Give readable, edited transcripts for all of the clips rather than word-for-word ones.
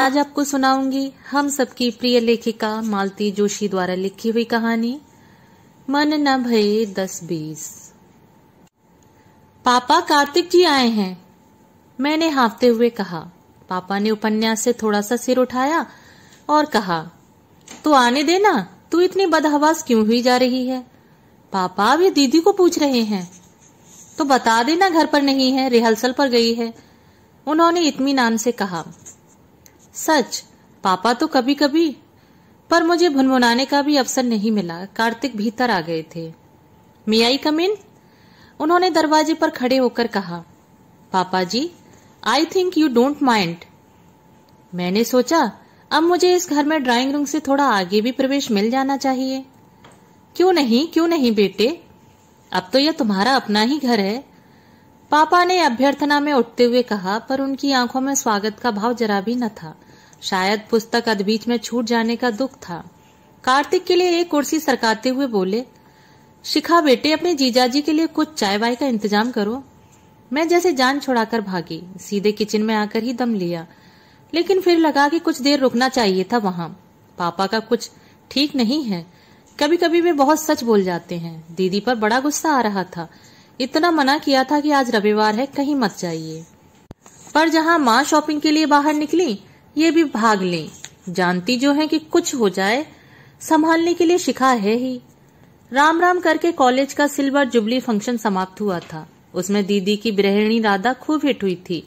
आज आपको सुनाऊंगी हम सबकी प्रिय लेखिका मालती जोशी द्वारा लिखी हुई कहानी मन न भये 10-20। पापा, कार्तिक जी आए हैं, मैंने हाँफते हुए कहा। पापा ने उपन्यास से थोड़ा सा सिर उठाया और कहा, तो आने देना, तू इतनी बदहवास क्यों हुई जा रही है? पापा, वे दीदी को पूछ रहे हैं। तो बता देना घर पर नहीं है, रिहर्सल पर गई है, उन्होंने इत्मीनान से कहा। सच पापा, तो कभी कभी, पर मुझे भुनभुनाने का भी अवसर नहीं मिला। कार्तिक भीतर आ गए थे। मे आई कम इन? उन्होंने दरवाजे पर खड़े होकर कहा। पापा जी, I think you don't mind. मैंने सोचा अब मुझे इस घर में ड्राइंग रूम से थोड़ा आगे भी प्रवेश मिल जाना चाहिए। क्यों नहीं बेटे, अब तो यह तुम्हारा अपना ही घर है, पापा ने अभ्यर्थना में उठते हुए कहा, पर उनकी आंखों में स्वागत का भाव जरा भी न था। शायद पुस्तक अधबीच में छूट जाने का दुख था। कार्तिक के लिए एक कुर्सी सरकाते हुए बोले, शिखा बेटे, अपने जीजाजी के लिए कुछ चाय वाय का इंतजाम करो। मैं जैसे जान छुड़ाकर भागी, सीधे किचन में आकर ही दम लिया, लेकिन फिर लगा कि कुछ देर रुकना चाहिए था वहां। पापा का कुछ ठीक नहीं है, कभी कभी वे बहुत सच बोल जाते हैं। दीदी पर बड़ा गुस्सा आ रहा था, इतना मना किया था कि आज रविवार है, कहीं मत जाइए, पर जहां माँ शॉपिंग के लिए बाहर निकली, ये भी भाग ली। जानती जो है कि कुछ हो जाए, संभालने के लिए शिखा है ही। राम राम करके कॉलेज का सिल्वर जुबली फंक्शन समाप्त हुआ था। उसमें दीदी की गृहिणी राधा खूब हिट हुई थी।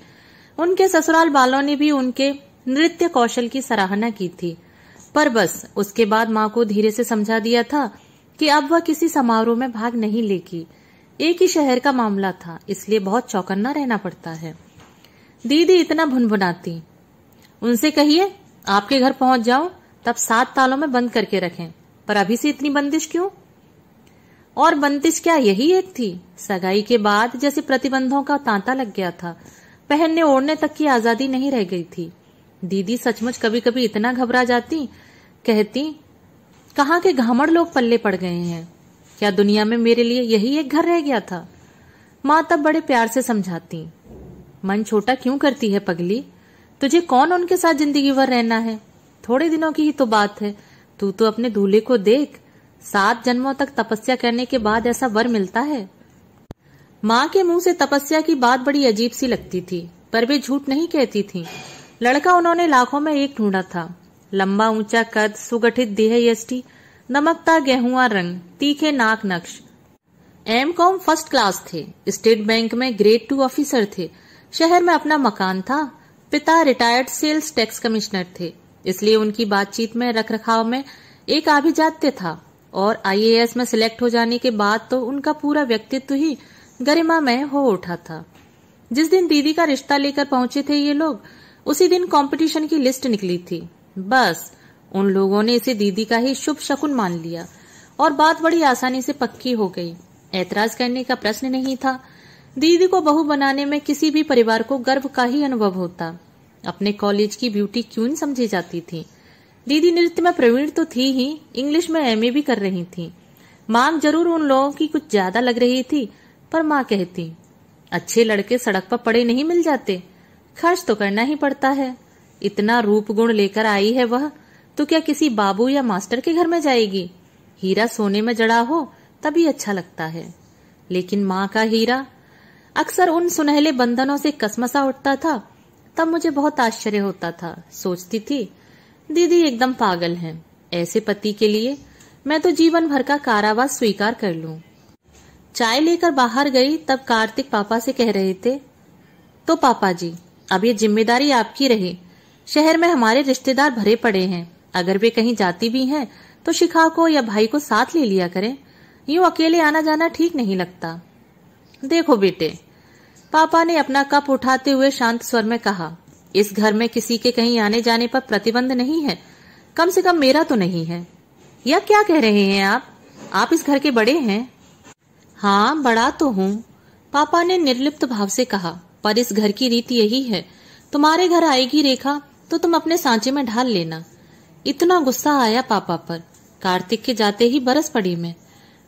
उनके ससुराल वालों ने भी उनके नृत्य कौशल की सराहना की थी, पर बस उसके बाद माँ को धीरे से समझा दिया था कि अब वह किसी समारोह में भाग नहीं लेगी। एक ही शहर का मामला था, इसलिए बहुत चौकन्ना रहना पड़ता है। दीदी इतना भुनभुनाती, उनसे कहिए आपके घर पहुंच जाओ, तब 7 तालों में बंद करके रखें, पर अभी से इतनी बंदिश क्यों? और बंदिश क्या यही एक थी? सगाई के बाद जैसे प्रतिबंधों का तांता लग गया था, पहनने ओढ़ने तक की आजादी नहीं रह गई थी। दीदी सचमुच कभी कभी इतना घबरा जाती, कहती, कहाँ के घामड़ लोग पल्ले पड़ गए हैं, क्या दुनिया में मेरे लिए यही एक घर रह गया था? माँ तब बड़े प्यार से समझाती, मन छोटा क्यों करती है पगली, तुझे कौन उनके साथ जिंदगी भर रहना है, थोड़े दिनों की ही तो बात है। तू तो अपने दूल्हे को देख, 7 जन्मों तक तपस्या करने के बाद ऐसा वर मिलता है। माँ के मुंह से तपस्या की बात बड़ी अजीब सी लगती थी, पर वे झूठ नहीं कहती थी। लड़का उन्होंने लाखों में एक ढूंढा था। लंबा ऊंचा कद, सुगठित देह यष्टि, नमकता गेहुआ रंग, तीखे नाक नक्श। एम.कॉम फर्स्ट क्लास थे, स्टेट बैंक में ग्रेड 2 ऑफिसर थे, शहर में अपना मकान था, पिता रिटायर्ड सेल्स टैक्स कमिश्नर थे, इसलिए उनकी बातचीत में रखरखाव में एक आभिजात्य था, और आईएएस में सिलेक्ट हो जाने के बाद तो उनका पूरा व्यक्तित्व ही गरिमामय हो उठा था। जिस दिन दीदी का रिश्ता लेकर पहुंचे थे ये लोग, उसी दिन कंपटीशन की लिस्ट निकली थी। बस उन लोगों ने इसे दीदी का ही शुभ शकुन मान लिया और बात बड़ी आसानी से पक्की हो गई। ऐतराज करने का प्रश्न नहीं था। दीदी को बहू बनाने में किसी भी परिवार को गर्व का ही अनुभव होता। अपने कॉलेज की ब्यूटी क्यों नहीं समझी जाती थी। दीदी नृत्य में प्रवीण तो थी ही, इंग्लिश में एमए भी कर रही थी। मांग जरूर उन लोगों की कुछ ज्यादा लग रही थी, पर माँ कहती, अच्छे लड़के सड़क पर पड़े नहीं मिल जाते, खर्च तो करना ही पड़ता है। इतना रूप गुण लेकर आई है वह, तो क्या किसी बाबू या मास्टर के घर में जाएगी? हीरा सोने में जड़ा हो तभी अच्छा लगता है, लेकिन माँ का हीरा अक्सर उन सुनहले बंधनों से कसमसा उठता था। तब मुझे बहुत आश्चर्य होता था। सोचती थी, दीदी एकदम पागल हैं। ऐसे पति के लिए मैं तो जीवन भर का कारावास स्वीकार कर लूं। चाय लेकर बाहर गई, तब कार्तिक पापा से कह रहे थे, तो पापा जी, अब ये जिम्मेदारी आपकी रही। शहर में हमारे रिश्तेदार भरे पड़े हैं, अगर वे कहीं जाती भी हैं तो शिखा को या भाई को साथ ले लिया करें, यूं अकेले आना जाना ठीक नहीं लगता। देखो बेटे, पापा ने अपना कप उठाते हुए शांत स्वर में कहा, इस घर में किसी के कहीं आने जाने पर प्रतिबंध नहीं है, कम से कम मेरा तो नहीं है। या क्या कह रहे हैं आप इस घर के बड़े हैं? हाँ, बड़ा तो हूँ, पापा ने निर्लिप्त भाव से कहा, पर इस घर की रीति यही है। तुम्हारे घर आएगी रेखा तो तुम अपने सांचे में ढाल लेना। इतना गुस्सा आया पापा पर, कार्तिक के जाते ही बरस पड़ी मैं।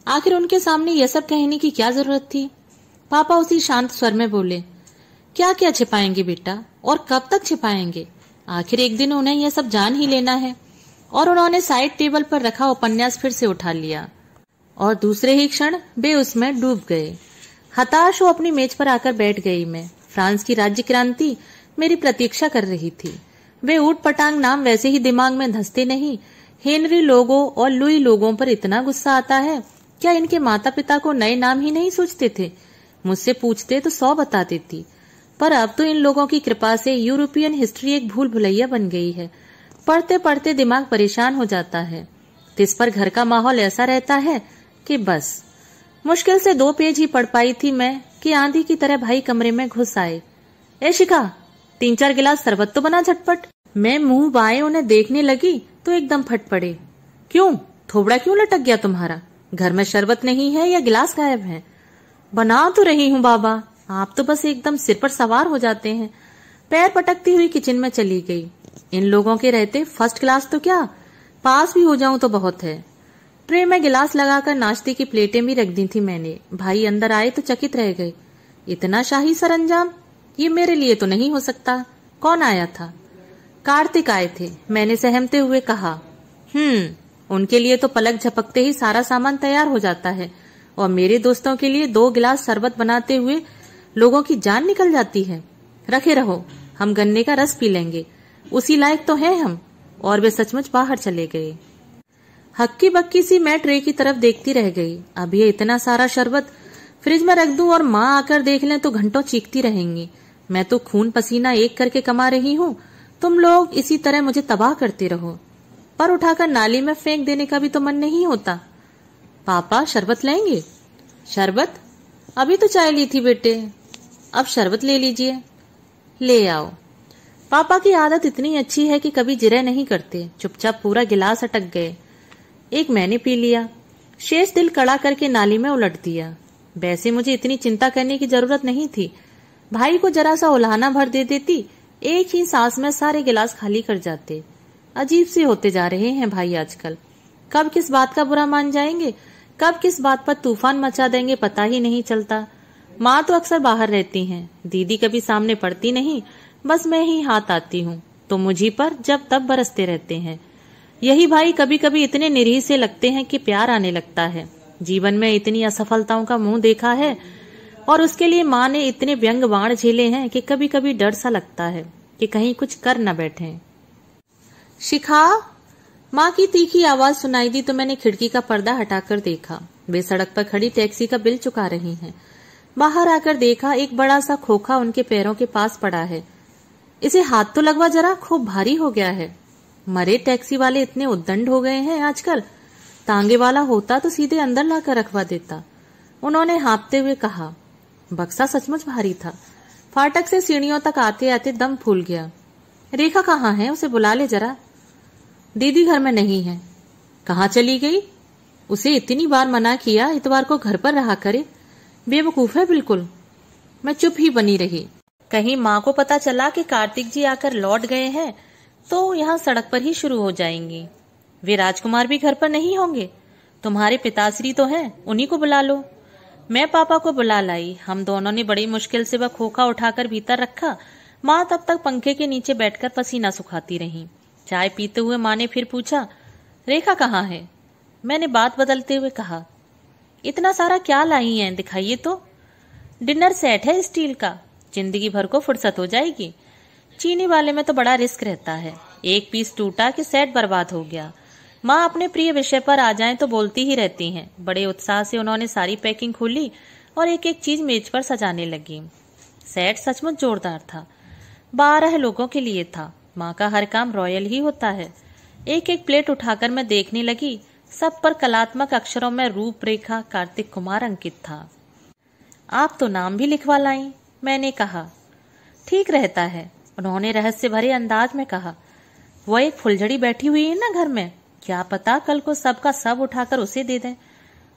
आखिर उनके सामने यह सब कहने की क्या जरूरत थी? पापा उसी शांत स्वर में बोले, क्या क्या छिपाएंगे बेटा, और कब तक छिपाएंगे? आखिर एक दिन उन्हें यह सब जान ही लेना है। और उन्होंने साइड टेबल पर रखा उपन्यास फिर से उठा लिया और दूसरे ही क्षण वे उसमें डूब गए। हताश हो अपनी मेज पर आकर बैठ गई मैं। फ्रांस की राज्य क्रांति मेरी प्रतीक्षा कर रही थी। वे ऊट पटांग नाम वैसे ही दिमाग में धंसते नहीं। हेनरी लोगों और लुई लोगों पर इतना गुस्सा आता है। क्या इनके माता पिता को नए नाम ही नहीं सोचते थे? मुझसे पूछते तो 100 बता देती, पर अब तो इन लोगों की कृपा से यूरोपियन हिस्ट्री एक भूल भुलैया बन गई है। पढ़ते पढ़ते दिमाग परेशान हो जाता है। इस पर घर का माहौल ऐसा रहता है कि बस। मुश्किल से 2 पेज ही पढ़ पाई थी मैं कि आंधी की तरह भाई कमरे में घुस आए। ए शिखा, 3-4 गिलास शरबत तो बना झटपट। मैं मुंह बाएं उन्हें देखने लगी तो एकदम फट पड़े। क्यों, थोबड़ा क्यों लटक गया तुम्हारा? घर में शरबत नहीं है या गिलास गायब है? बना तो रही हूँ बाबा, आप तो बस एकदम सिर पर सवार हो जाते हैं। पैर पटकती हुई किचन में चली गई। इन लोगों के रहते फर्स्ट क्लास तो क्या, पास भी हो जाऊं तो बहुत है। ट्रे में गिलास लगाकर नाश्ते की प्लेटें भी रख दी थी मैंने। भाई अंदर आए तो चकित रह गए। इतना शाही सरंजाम, ये मेरे लिए तो नहीं हो सकता। कौन आया था? कार्तिक आए थे, मैंने सहमते हुए कहा। उनके लिए तो पलक झपकते ही सारा सामान तैयार हो जाता है, और मेरे दोस्तों के लिए 2 गिलास शरबत बनाते हुए लोगों की जान निकल जाती है। रखे रहो, हम गन्ने का रस पी लेंगे, उसी लायक तो हैं हम। और वे सचमुच बाहर चले गए। हक्की बक्की सी मैं ट्रे की तरफ देखती रह गई। अब ये इतना सारा शरबत फ्रिज में रख दूं और माँ आकर देख लें तो घंटों चीखती रहेंगी। मैं तो खून पसीना एक करके कमा रही हूँ, तुम लोग इसी तरह मुझे तबाह करते रहो। पर उठाकर नाली में फेंक देने का भी तो मन नहीं होता। पापा शरबत लेंगे? शरबत? अभी तो चाय ली थी बेटे, अब शरबत ले लीजिए। ले आओ। पापा की आदत इतनी अच्छी है कि कभी जिरह नहीं करते। चुपचाप पूरा गिलास अटक गए। एक मैंने पी लिया, शेष दिल कड़ा करके नाली में उलट दिया। वैसे मुझे इतनी चिंता करने की जरूरत नहीं थी। भाई को जरा सा उल्हाना भर दे देती, एक ही सांस में सारे गिलास खाली कर जाते। अजीब से होते जा रहे हैं भाई आजकल। कब किस बात का बुरा मान जाएंगे, कब किस बात पर तूफान मचा देंगे, पता ही नहीं चलता। माँ तो अक्सर बाहर रहती हैं, दीदी कभी सामने पड़ती नहीं, बस मैं ही हाथ आती हूँ तो मुझी पर जब तब बरसते रहते हैं। यही भाई कभी कभी इतने निरीह से लगते हैं कि प्यार आने लगता है। जीवन में इतनी असफलताओं का मुंह देखा है और उसके लिए माँ ने इतने व्यंग बाण झेले हैं कि कभी कभी डर सा लगता है कि कहीं कुछ कर न बैठे। शिखा, माँ की तीखी आवाज सुनाई दी तो मैंने खिड़की का पर्दा हटाकर देखा। वे सड़क पर खड़ी टैक्सी का बिल चुका रही हैं। बाहर आकर देखा, एक बड़ा सा खोखा उनके पैरों के पास पड़ा है। इसे हाथ तो लगवा जरा, खूब भारी हो गया है। मरे टैक्सी वाले इतने उद्दंड हो गए हैं आजकल। तांगे वाला होता तो सीधे अंदर लाकर रखवा देता। उन्होंने हाँपते हुए कहा। बक्सा सचमुच भारी था। फाटक से सीढ़ियों तक आते आते दम फूल गया। रेखा कहाँ है? उसे बुला ले जरा। दीदी घर में नहीं है। कहाँ चली गई? उसे इतनी बार मना किया इतवार को घर पर रहा करे। बेवकूफ है बिल्कुल। मैं चुप ही बनी रही। कहीं माँ को पता चला कि कार्तिक जी आकर लौट गए हैं तो यहाँ सड़क पर ही शुरू हो जाएंगी। वे राजकुमार भी घर पर नहीं होंगे। तुम्हारे पिताश्री तो हैं, उन्हीं को बुला लो। मैं पापा को बुला लाई। हम दोनों ने बड़ी मुश्किल से वह खोखा उठाकर भीतर रखा। माँ तब तक पंखे के नीचे बैठकर पसीना सुखाती रही। चाय पीते हुए माँ ने फिर पूछा, रेखा कहाँ है? मैंने बात बदलते हुए कहा, इतना सारा क्या लाई हैं, दिखाइए तो। डिनर सेट है स्टील का, जिंदगी भर को फुर्सत हो जाएगी। चीनी वाले में तो बड़ा रिस्क रहता है, एक पीस टूटा कि सेट बर्बाद हो गया। माँ अपने प्रिय विषय पर आ जाएं तो बोलती ही रहती हैं। बड़े उत्साह से उन्होंने सारी पैकिंग खोली और एक एक चीज मेज पर सजाने लगी। सेट सचमुच जोरदार था। 12 लोगों के लिए था। माँ का हर काम रॉयल ही होता है। एक एक प्लेट उठाकर मैं देखने लगी। सब पर कलात्मक अक्षरों में रूपरेखा कार्तिक कुमार अंकित था। आप तो नाम भी लिखवा लाई, मैंने कहा। ठीक रहता है, उन्होंने रहस्य भरे अंदाज में कहा। वो एक फुलझड़ी बैठी हुई है ना घर में, क्या पता कल को सबका सब उठाकर उसे दे दें।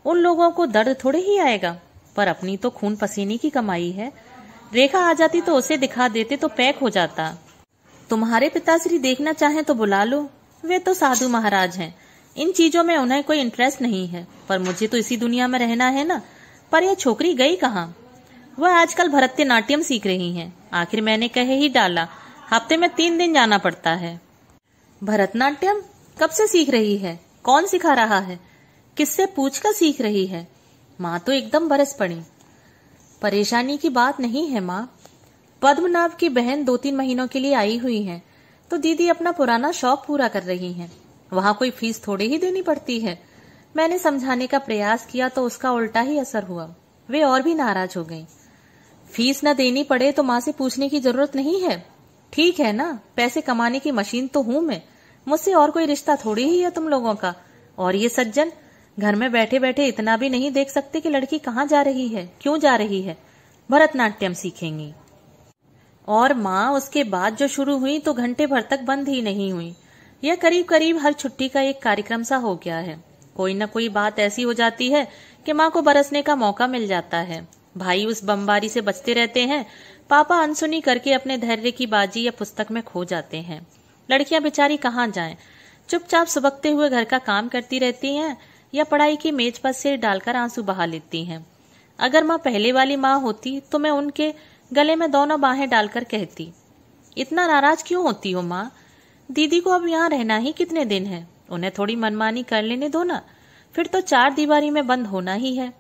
उन लोगों को दर्द थोड़े ही आएगा, पर अपनी तो खून पसीने की कमाई है। रेखा आ जाती तो उसे दिखा देते तो पैक हो जाता। तुम्हारे पिताश्री देखना चाहें तो बुला लो, वे तो साधु महाराज हैं। इन चीजों में उन्हें कोई इंटरेस्ट नहीं है, पर मुझे तो इसी दुनिया में रहना है ना। पर यह छोकरी गई कहाँ? वह आजकल भरतनाट्यम सीख रही हैं। आखिर मैंने कहे ही डाला, हफ्ते में 3 दिन जाना पड़ता है। भरतनाट्यम कब से सीख रही है? कौन सिखा रहा है? किससे पूछकर सीख रही है? माँ तो एकदम बरस पड़ी। परेशानी की बात नहीं है माँ, पद्मनाभ की बहन 2-3 महीनों के लिए आई हुई है, तो दीदी अपना पुराना शौक पूरा कर रही हैं। वहां कोई फीस थोड़े ही देनी पड़ती है। मैंने समझाने का प्रयास किया तो उसका उल्टा ही असर हुआ। वे और भी नाराज हो गईं। फीस न देनी पड़े तो माँ से पूछने की जरूरत नहीं है। ठीक है ना, पैसे कमाने की मशीन तो हूं मैं, मुझसे और कोई रिश्ता थोड़ी ही है तुम लोगों का। और ये सज्जन घर में बैठे बैठे इतना भी नहीं देख सकते कि लड़की कहाँ जा रही है, क्यों जा रही है। भरतनाट्यम सीखेंगी। और माँ उसके बाद जो शुरू हुई तो घंटे भर तक बंद ही नहीं हुई। यह करीब करीब हर छुट्टी का एक कार्यक्रम सा हो गया है। कोई न कोई बात ऐसी हो जाती है कि माँ को बरसने का मौका मिल जाता है। भाई उस बमबारी से बचते रहते हैं। पापा अनसुनी करके अपने धैर्य की बाजी या पुस्तक में खो जाते हैं। लड़कियां बेचारी कहाँ जाएं, चुपचाप सुबकते हुए घर का काम करती रहती हैं या पढ़ाई की मेज पर सिर डालकर आंसू बहा लेती हैं। अगर माँ पहले वाली माँ होती तो मैं उनके गले में दोनों बाहें डालकर कहती, इतना नाराज क्यों होती हो माँ? दीदी को अब यहाँ रहना ही कितने दिन है, उन्हें थोड़ी मनमानी कर लेने दो ना, फिर तो 4 दीवारी में बंद होना ही है।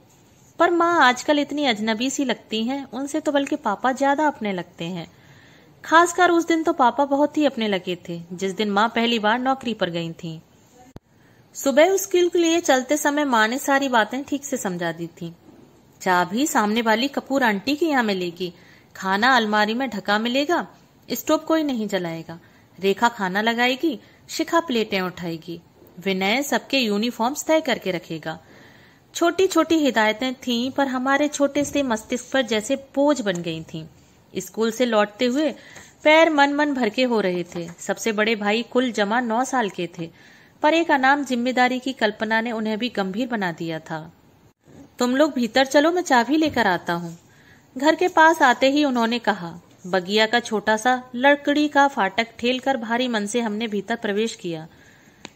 पर माँ आजकल इतनी अजनबी सी लगती हैं, उनसे तो बल्कि पापा ज्यादा अपने लगते हैं। खासकर उस दिन तो पापा बहुत ही अपने लगे थे, जिस दिन माँ पहली बार नौकरी पर गई थी। सुबह स्कूल के लिए चलते समय माँ ने सारी बातें ठीक से समझा दी थी। चाबी सामने वाली कपूर आंटी के यहाँ मिलेगी, खाना अलमारी में ढका मिलेगा, स्टोव कोई नहीं जलाएगा, रेखा खाना लगाएगी, शिखा प्लेटें उठाएगी, विनय सबके यूनिफॉर्म्स तय करके रखेगा। छोटी छोटी हिदायतें थीं, पर हमारे छोटे से मस्तिष्क पर जैसे बोझ बन गई थीं। स्कूल से लौटते हुए पैर मन मन भर के हो रहे थे। सबसे बड़े भाई कुल जमा 9 साल के थे, पर एक अनाम जिम्मेदारी की कल्पना ने उन्हें भी गंभीर बना दिया था। तुम लोग भीतर चलो, मैं चाबी लेकर आता हूँ। घर के पास आते ही उन्होंने कहा। बगिया का छोटा सा लकड़ी का फाटक ठेलकर भारी मन से हमने भीतर प्रवेश किया।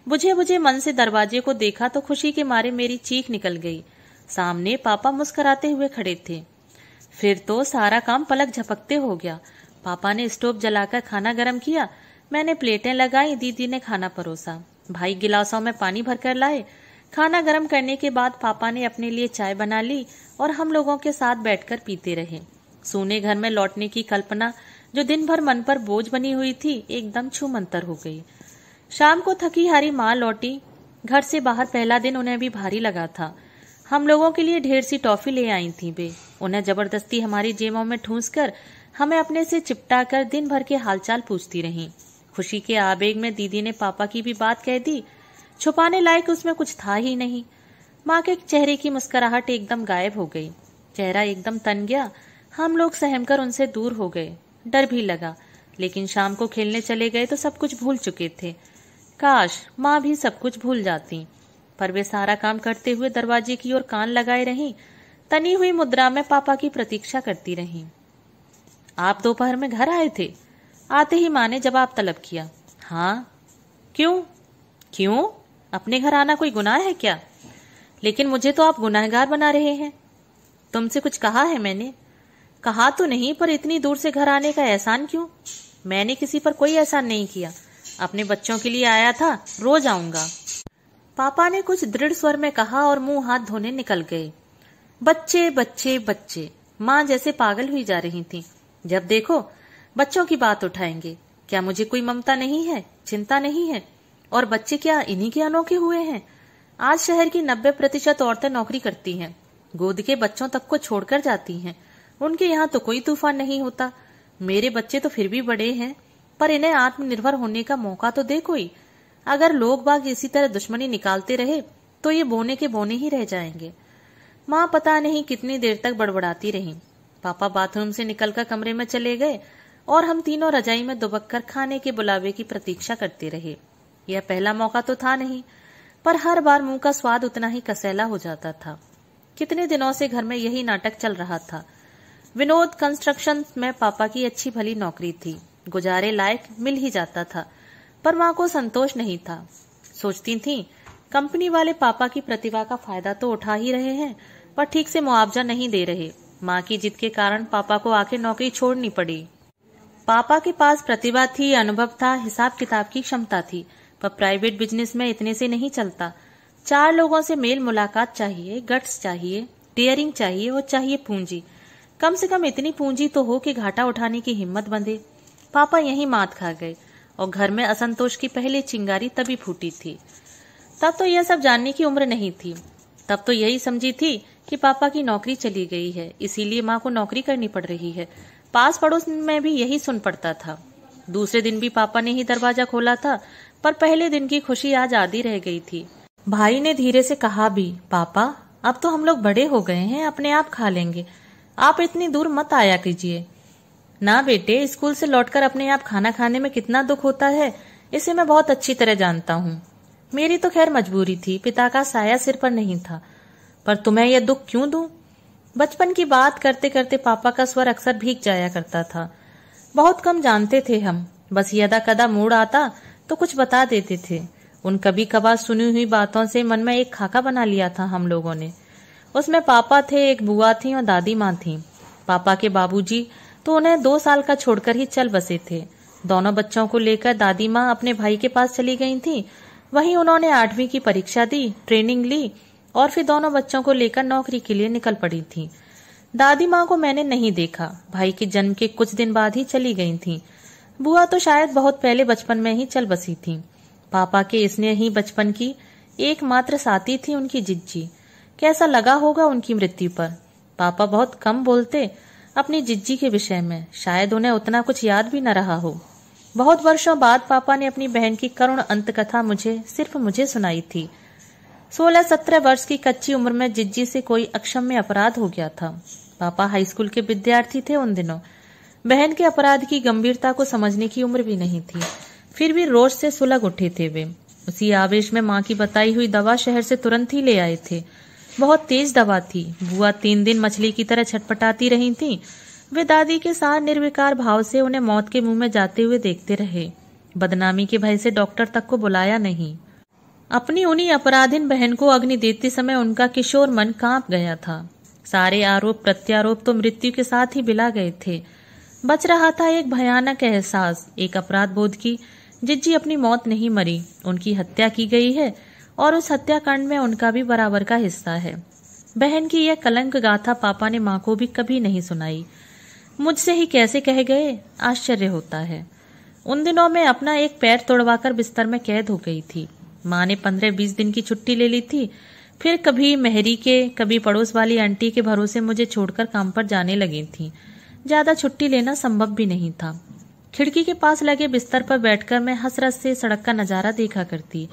बुझे बुझे मन से दरवाजे को देखा तो खुशी के मारे मेरी चीख निकल गई। सामने पापा मुस्कुराते हुए खड़े थे। फिर तो सारा काम पलक झपकते हो गया। पापा ने स्टोव जलाकर खाना गर्म किया, मैंने प्लेटें लगाई, दीदी ने खाना परोसा, भाई गिलासों में पानी भरकर लाए। खाना गर्म करने के बाद पापा ने अपने लिए चाय बना ली और हम लोगों के साथ बैठकर पीते रहे। सूने घर में लौटने की कल्पना, जो दिन भर मन पर बोझ बनी हुई थी, एकदम छूमंतर हो गई। शाम को थकी हारी माँ लौटी। घर से बाहर पहला दिन उन्हें भी भारी लगा था। हम लोगों के लिए ढेर सी टॉफी ले आई थी वे। उन्हें जबरदस्ती हमारी जेबों में ठूंस कर हमें अपने से चिपटा कर दिन भर के हालचाल पूछती रहीं। खुशी के आवेग में दीदी ने पापा की भी बात कह दी। छुपाने लायक उसमें कुछ था ही नहीं। माँ के चेहरे की मुस्कुराहट एकदम गायब हो गई, चेहरा एकदम तन गया। हम लोग सहमकर उनसे दूर हो गए। डर भी लगा, लेकिन शाम को खेलने चले गए तो सब कुछ भूल चुके थे। काश माँ भी सब कुछ भूल जाती, पर वे सारा काम करते हुए दरवाजे की ओर कान लगाए रहीं, तनी हुई मुद्रा में पापा की प्रतीक्षा करती रहीं। आप दोपहर में घर आए थे? आते ही माँ ने जवाब तलब किया। हाँ। क्यों? क्यों? अपने घर आना कोई गुनाह है क्या? लेकिन मुझे तो आप गुनाहगार बना रहे हैं। तुमसे कुछ कहा है मैंने? कहा तो नहीं, पर इतनी दूर से घर आने का एहसान क्यों? मैंने किसी पर कोई एहसान नहीं किया, अपने बच्चों के लिए आया था, रोज आऊंगा। पापा ने कुछ दृढ़ स्वर में कहा और मुंह हाथ धोने निकल गए। बच्चे बच्चे बच्चे, माँ जैसे पागल हुई जा रही थी। जब देखो बच्चों की बात उठाएंगे। क्या मुझे कोई ममता नहीं है, चिंता नहीं है? और बच्चे क्या इन्हीं के अनोखे हुए हैं? आज शहर की 90% औरतें नौकरी करती हैं, गोद के बच्चों तक को छोड़कर जाती हैं। उनके यहाँ तो कोई तूफान नहीं होता। मेरे बच्चे तो फिर भी बड़े हैं, पर इन्हें आत्मनिर्भर होने का मौका तो दे कोई। अगर लोग बाग इसी तरह दुश्मनी निकालते रहे तो ये बोने के बोने ही रह जाएंगे। माँ पता नहीं कितनी देर तक बड़बड़ाती रही। पापा बाथरूम से निकलकर कमरे में चले गए और हम तीनों रजाई में दुबककर खाने के बुलावे की प्रतीक्षा करते रहे। यह पहला मौका तो था नहीं, पर हर बार मुंह का स्वाद उतना ही कसैला हो जाता था। कितने दिनों से घर में यही नाटक चल रहा था। विनोद कंस्ट्रक्शन में पापा की अच्छी भली नौकरी थी, गुजारे लायक मिल ही जाता था, पर माँ को संतोष नहीं था। सोचती थी कंपनी वाले पापा की प्रतिभा का फायदा तो उठा ही रहे हैं, पर ठीक से मुआवजा नहीं दे रहे। माँ की जिद के कारण पापा को आखिर नौकरी छोड़नी पड़ी। पापा के पास प्रतिभा थी, अनुभव था, हिसाब किताब की क्षमता थी, पर प्राइवेट बिजनेस में इतने से नहीं चलता। 4 लोगों से मेल मुलाकात चाहिए, गट्स चाहिए, डेयरिंग चाहिए और चाहिए पूंजी। कम से कम इतनी पूंजी तो हो कि घाटा उठाने की हिम्मत बंधे। पापा यही मात खा गए और घर में असंतोष की पहली चिंगारी तभी फूटी थी। तब तो यह सब जानने की उम्र नहीं थी। तब तो यही समझी थी कि पापा की नौकरी चली गई है, इसीलिए माँ को नौकरी करनी पड़ रही है। पास पड़ोस में भी यही सुन पड़ता था। दूसरे दिन भी पापा ने ही दरवाजा खोला था, पर पहले दिन की खुशी आज आधी रह गई थी। भाई ने धीरे से कहा भी, पापा अब तो हम लोग बड़े हो गए हैं, अपने आप खा लेंगे, आप इतनी दूर मत आया कीजिए। ना बेटे, स्कूल से लौटकर अपने आप खाना खाने में कितना दुख होता है, इसे मैं बहुत अच्छी तरह जानता हूँ। मेरी तो खैर मजबूरी थी, पिता का साया सिर पर नहीं था, पर तुम्हें यह दुख क्यों दूं? बचपन की बात करते करते पापा का स्वर अक्सर भीग जाया करता था। बहुत कम जानते थे हम, बस यदा कदा मूड आता तो कुछ बता देते थे। उन कभी कभार सुनी हुई बातों से मन में एक खाका बना लिया था हम लोगों ने। उसमें पापा थे, एक बुआ थी और दादी माँ थी। पापा के बाबूजी तो उन्हें 2 साल का छोड़कर ही चल बसे थे। दोनों बच्चों को लेकर दादी माँ अपने भाई के पास चली गई थी। वहीं उन्होंने 8वीं की परीक्षा दी, ट्रेनिंग ली और फिर दोनों बच्चों को लेकर नौकरी के लिए निकल पड़ी थी। दादी माँ को मैंने नहीं देखा, भाई के जन्म के कुछ दिन बाद ही चली गई थी। बुआ तो शायद बहुत पहले बचपन में ही चल बसी थी। पापा के स्नेह ही बचपन की एकमात्र साथी थी उनकी जिज्जी। कैसा लगा होगा उनकी मृत्यु पर। पापा बहुत कम बोलते अपनी जिज्जी के विषय में, शायद उन्हें उतना कुछ याद भी न रहा हो। बहुत वर्षों बाद पापा ने अपनी बहन की करुण अंत कथा सिर्फ मुझे सुनाई थी। 16-17 वर्ष की कच्ची उम्र में जिज्जी से कोई अक्षम्य अपराध हो गया था। पापा हाई स्कूल के विद्यार्थी थे उन दिनों। बहन के अपराध की गंभीरता को समझने की उम्र भी नहीं थी, फिर भी रोष से सुलग उठे थे वे। उसी आवेश में माँ की बताई हुई दवा शहर से तुरंत ही ले आए थे। बहुत तेज दवा थी। बुआ 3 दिन मछली की तरह छटपटाती रही थी। वे दादी के साथ निर्विकार भाव से उन्हें मौत के मुंह में जाते हुए देखते रहे। बदनामी के भय से डॉक्टर तक को बुलाया नहीं। अपनी उन्हीं अपराधीन बहन को अग्नि देते समय उनका किशोर मन कांप गया था। सारे आरोप प्रत्यारोप तो मृत्यु के साथ ही बिला गए थे। बच रहा था एक भयानक एहसास, एक अपराध बोध की। जिज्जी अपनी मौत नहीं मरी, उनकी हत्या की गई है और उस हत्याकांड में उनका भी बराबर का हिस्सा है। बहन की यह कलंक गाथा पापा ने माँ को भी कभी नहीं सुनाई। मुझसे ही कैसे कह गए, आश्चर्य होता है। उन दिनों में अपना एक पैर तोड़वाकर बिस्तर में कैद हो गई थी। माँ ने 15-20 दिन की छुट्टी ले ली थी। फिर कभी मेहरी के, कभी पड़ोस वाली आंटी के भरोसे मुझे छोड़कर काम पर जाने लगी थी। ज्यादा छुट्टी लेना संभव भी नहीं था। खिड़की के पास लगे बिस्तर पर बैठकर मैं हसरत से सड़क का नजारा देखा करती।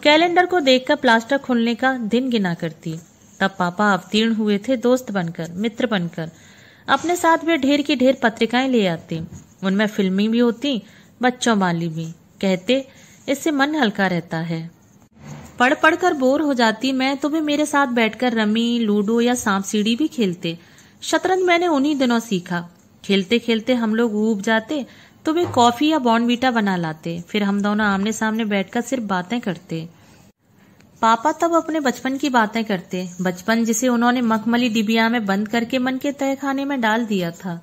कैलेंडर को देखकर प्लास्टर खुलने का दिन गिना करती। तब पापा अवतीर्ण हुए थे, दोस्त बनकर, मित्र बनकर। अपने साथ वे ढेर की ढेर पत्रिकाएं ले आते। उनमें फिल्में भी होती, बच्चों वाली भी। कहते इससे मन हल्का रहता है। पढ़ पढ़कर बोर हो जाती मैं तो वे मेरे साथ बैठकर रमी, लूडो या सांप सीढ़ी भी खेलते। शतरंज मैंने उन्हीं दिनों सीखा। खेलते खेलते हम लोग ऊब जाते तो वे कॉफी या बॉर्नवीटा बना लाते। फिर हम दोनों आमने सामने बैठकर सिर्फ बातें करते। पापा तब अपने बचपन की बातें करते, बचपन जिसे उन्होंने मखमली डिबिया में बंद करके मन के तहखाने में डाल दिया था।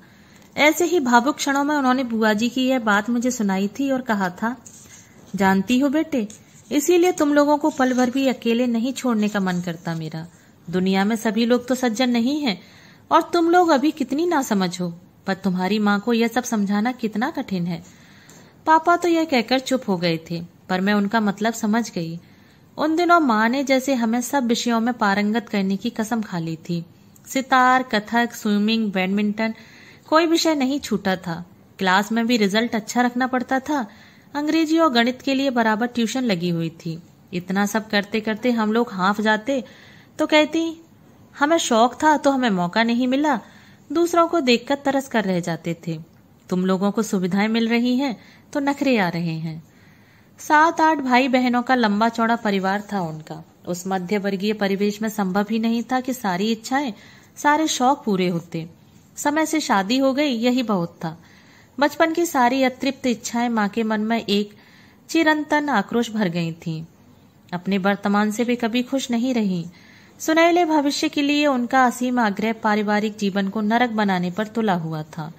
ऐसे ही भावुक क्षणों में उन्होंने बुआ जी की यह बात मुझे सुनाई थी और कहा था, जानती हो बेटे, इसीलिए तुम लोगों को पल भर भी अकेले नहीं छोड़ने का मन करता मेरा। दुनिया में सभी लोग तो सज्जन नहीं हैं और तुम लोग अभी कितनी नासमझ हो, पर तुम्हारी माँ को यह सब समझाना कितना कठिन है। पापा तो यह कहकर चुप हो गए थे, पर मैं उनका मतलब समझ गई। उन दिनों माँ ने जैसे हमें सब विषयों में पारंगत करने की कसम खा ली थी। सितार, कथक, स्विमिंग, बैडमिंटन, कोई विषय नहीं छूटा था। क्लास में भी रिजल्ट अच्छा रखना पड़ता था। अंग्रेजी और गणित के लिए बराबर ट्यूशन लगी हुई थी। इतना सब करते करते हम लोग हाफ जाते तो कहती, हमें शौक था तो हमें मौका नहीं मिला। दूसरों को देखकर तरस कर रह जाते थे। तुम लोगों को सुविधाएं मिल रही हैं तो नखरे आ रहे हैं। 7-8 भाई बहनों का लंबा चौड़ा परिवार था उनका। उस मध्य वर्गीय परिवेश में संभव ही नहीं था कि सारी इच्छाएं, सारे शौक पूरे होते। समय से शादी हो गई, यही बहुत था। बचपन की सारी अतृप्त इच्छाएं माँ के मन में एक चिरंतन आक्रोश भर गई थीं। अपने वर्तमान से वे कभी खुश नहीं रही। सुनहले भविष्य के लिए उनका असीम आग्रह पारिवारिक जीवन को नरक बनाने पर तुला हुआ था।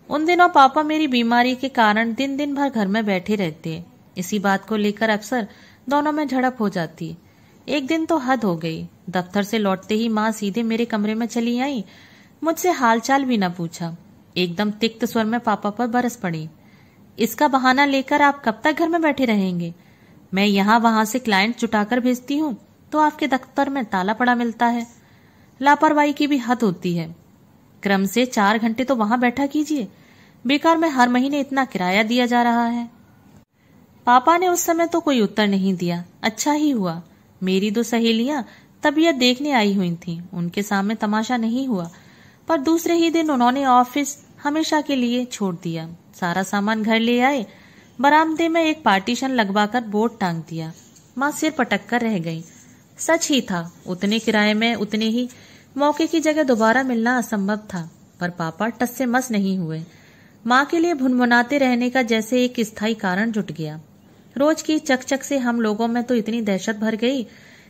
उन दिनों पापा मेरी बीमारी के कारण दिन दिन भर घर में बैठे रहते। इसी बात को लेकर अक्सर दोनों में झड़प हो जाती। एक दिन तो हद हो गई। दफ्तर से लौटते ही माँ सीधे मेरे कमरे में चली आई, मुझसे हालचाल भी न पूछा। एकदम तिक्त स्वर में पापा पर बरस पड़ी। इसका बहाना लेकर आप कब तक घर में बैठे रहेंगे? मैं यहाँ वहां से क्लाइंट जुटाकर भेजती हूँ तो आपके दफ्तर में ताला पड़ा मिलता है। लापरवाही की भी हद होती है। क्रम से 4 घंटे तो वहां बैठा कीजिए। बेकार में हर महीने इतना किराया दिया जा रहा है। पापा ने उस समय तो कोई उत्तर नहीं दिया। अच्छा ही हुआ। मेरी 2 सहेलियां तबीयत देखने आई हुई थीं। उनके सामने तमाशा नहीं हुआ, पर दूसरे ही दिन उन्होंने ऑफिस हमेशा के लिए छोड़ दिया। सारा सामान घर ले आए। बरामदे में एक पार्टीशन लगवाकर बोर्ड टांग दिया। माँ सिर पटक कर रह गई। सच ही था, उतने किराए में उतने ही मौके की जगह दोबारा मिलना असंभव था। पर पापा टस से मस नहीं हुए। माँ के लिए भुनभुनाते रहने का जैसे एक स्थायी कारण जुट गया। रोज की चकचक से हम लोगों में तो इतनी दहशत भर गई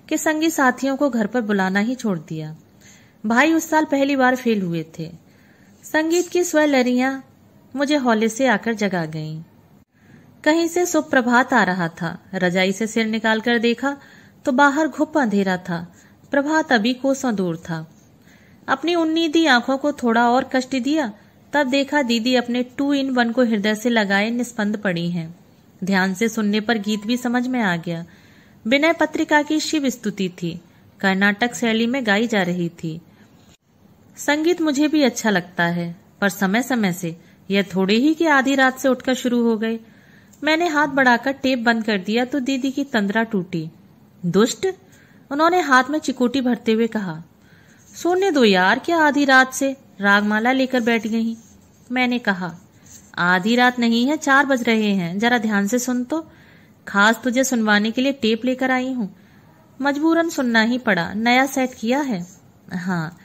कि संगी साथियों को घर पर बुलाना ही छोड़ दिया। भाई उस साल पहली बार फेल हुए थे। संगीत की स्वर लहरियां मुझे हौले से आकर जगा गईं। कहीं से सुप्रभात आ रहा था। रजाई से सिर निकालकर देखा तो बाहर घुप अंधेरा था। प्रभात अभी कोसों दूर था। अपनी उन्नीदी आंखों को थोड़ा और कष्ट दिया, तब देखा दीदी अपने 2 in 1 को हृदय से लगाए निस्पंद पड़ी हैं। ध्यान से सुनने पर गीत भी समझ में आ गया। विनय पत्रिका की शिव स्तुति थी। कर्नाटक शैली में गाई जा रही थी। संगीत मुझे भी अच्छा लगता है, पर समय समय से, यह थोड़े ही कि आधी रात से उठकर शुरू हो गए। मैंने हाथ बढ़ाकर टेप बंद कर दिया तो दीदी की तंद्रा टूटी। दुष्ट, उन्होंने हाथ में चिकोटी भरते हुए कहा। सोने दो यार, क्या आधी रात से रागमाला लेकर बैठ गई? मैंने कहा, आधी रात नहीं है, 4 बज रहे हैं। जरा ध्यान से सुन तो। खास तुझे सुनवाने के लिए टेप लेकर आई हूँ। मजबूरन सुनना ही पड़ा। नया सेट किया है। हाँ,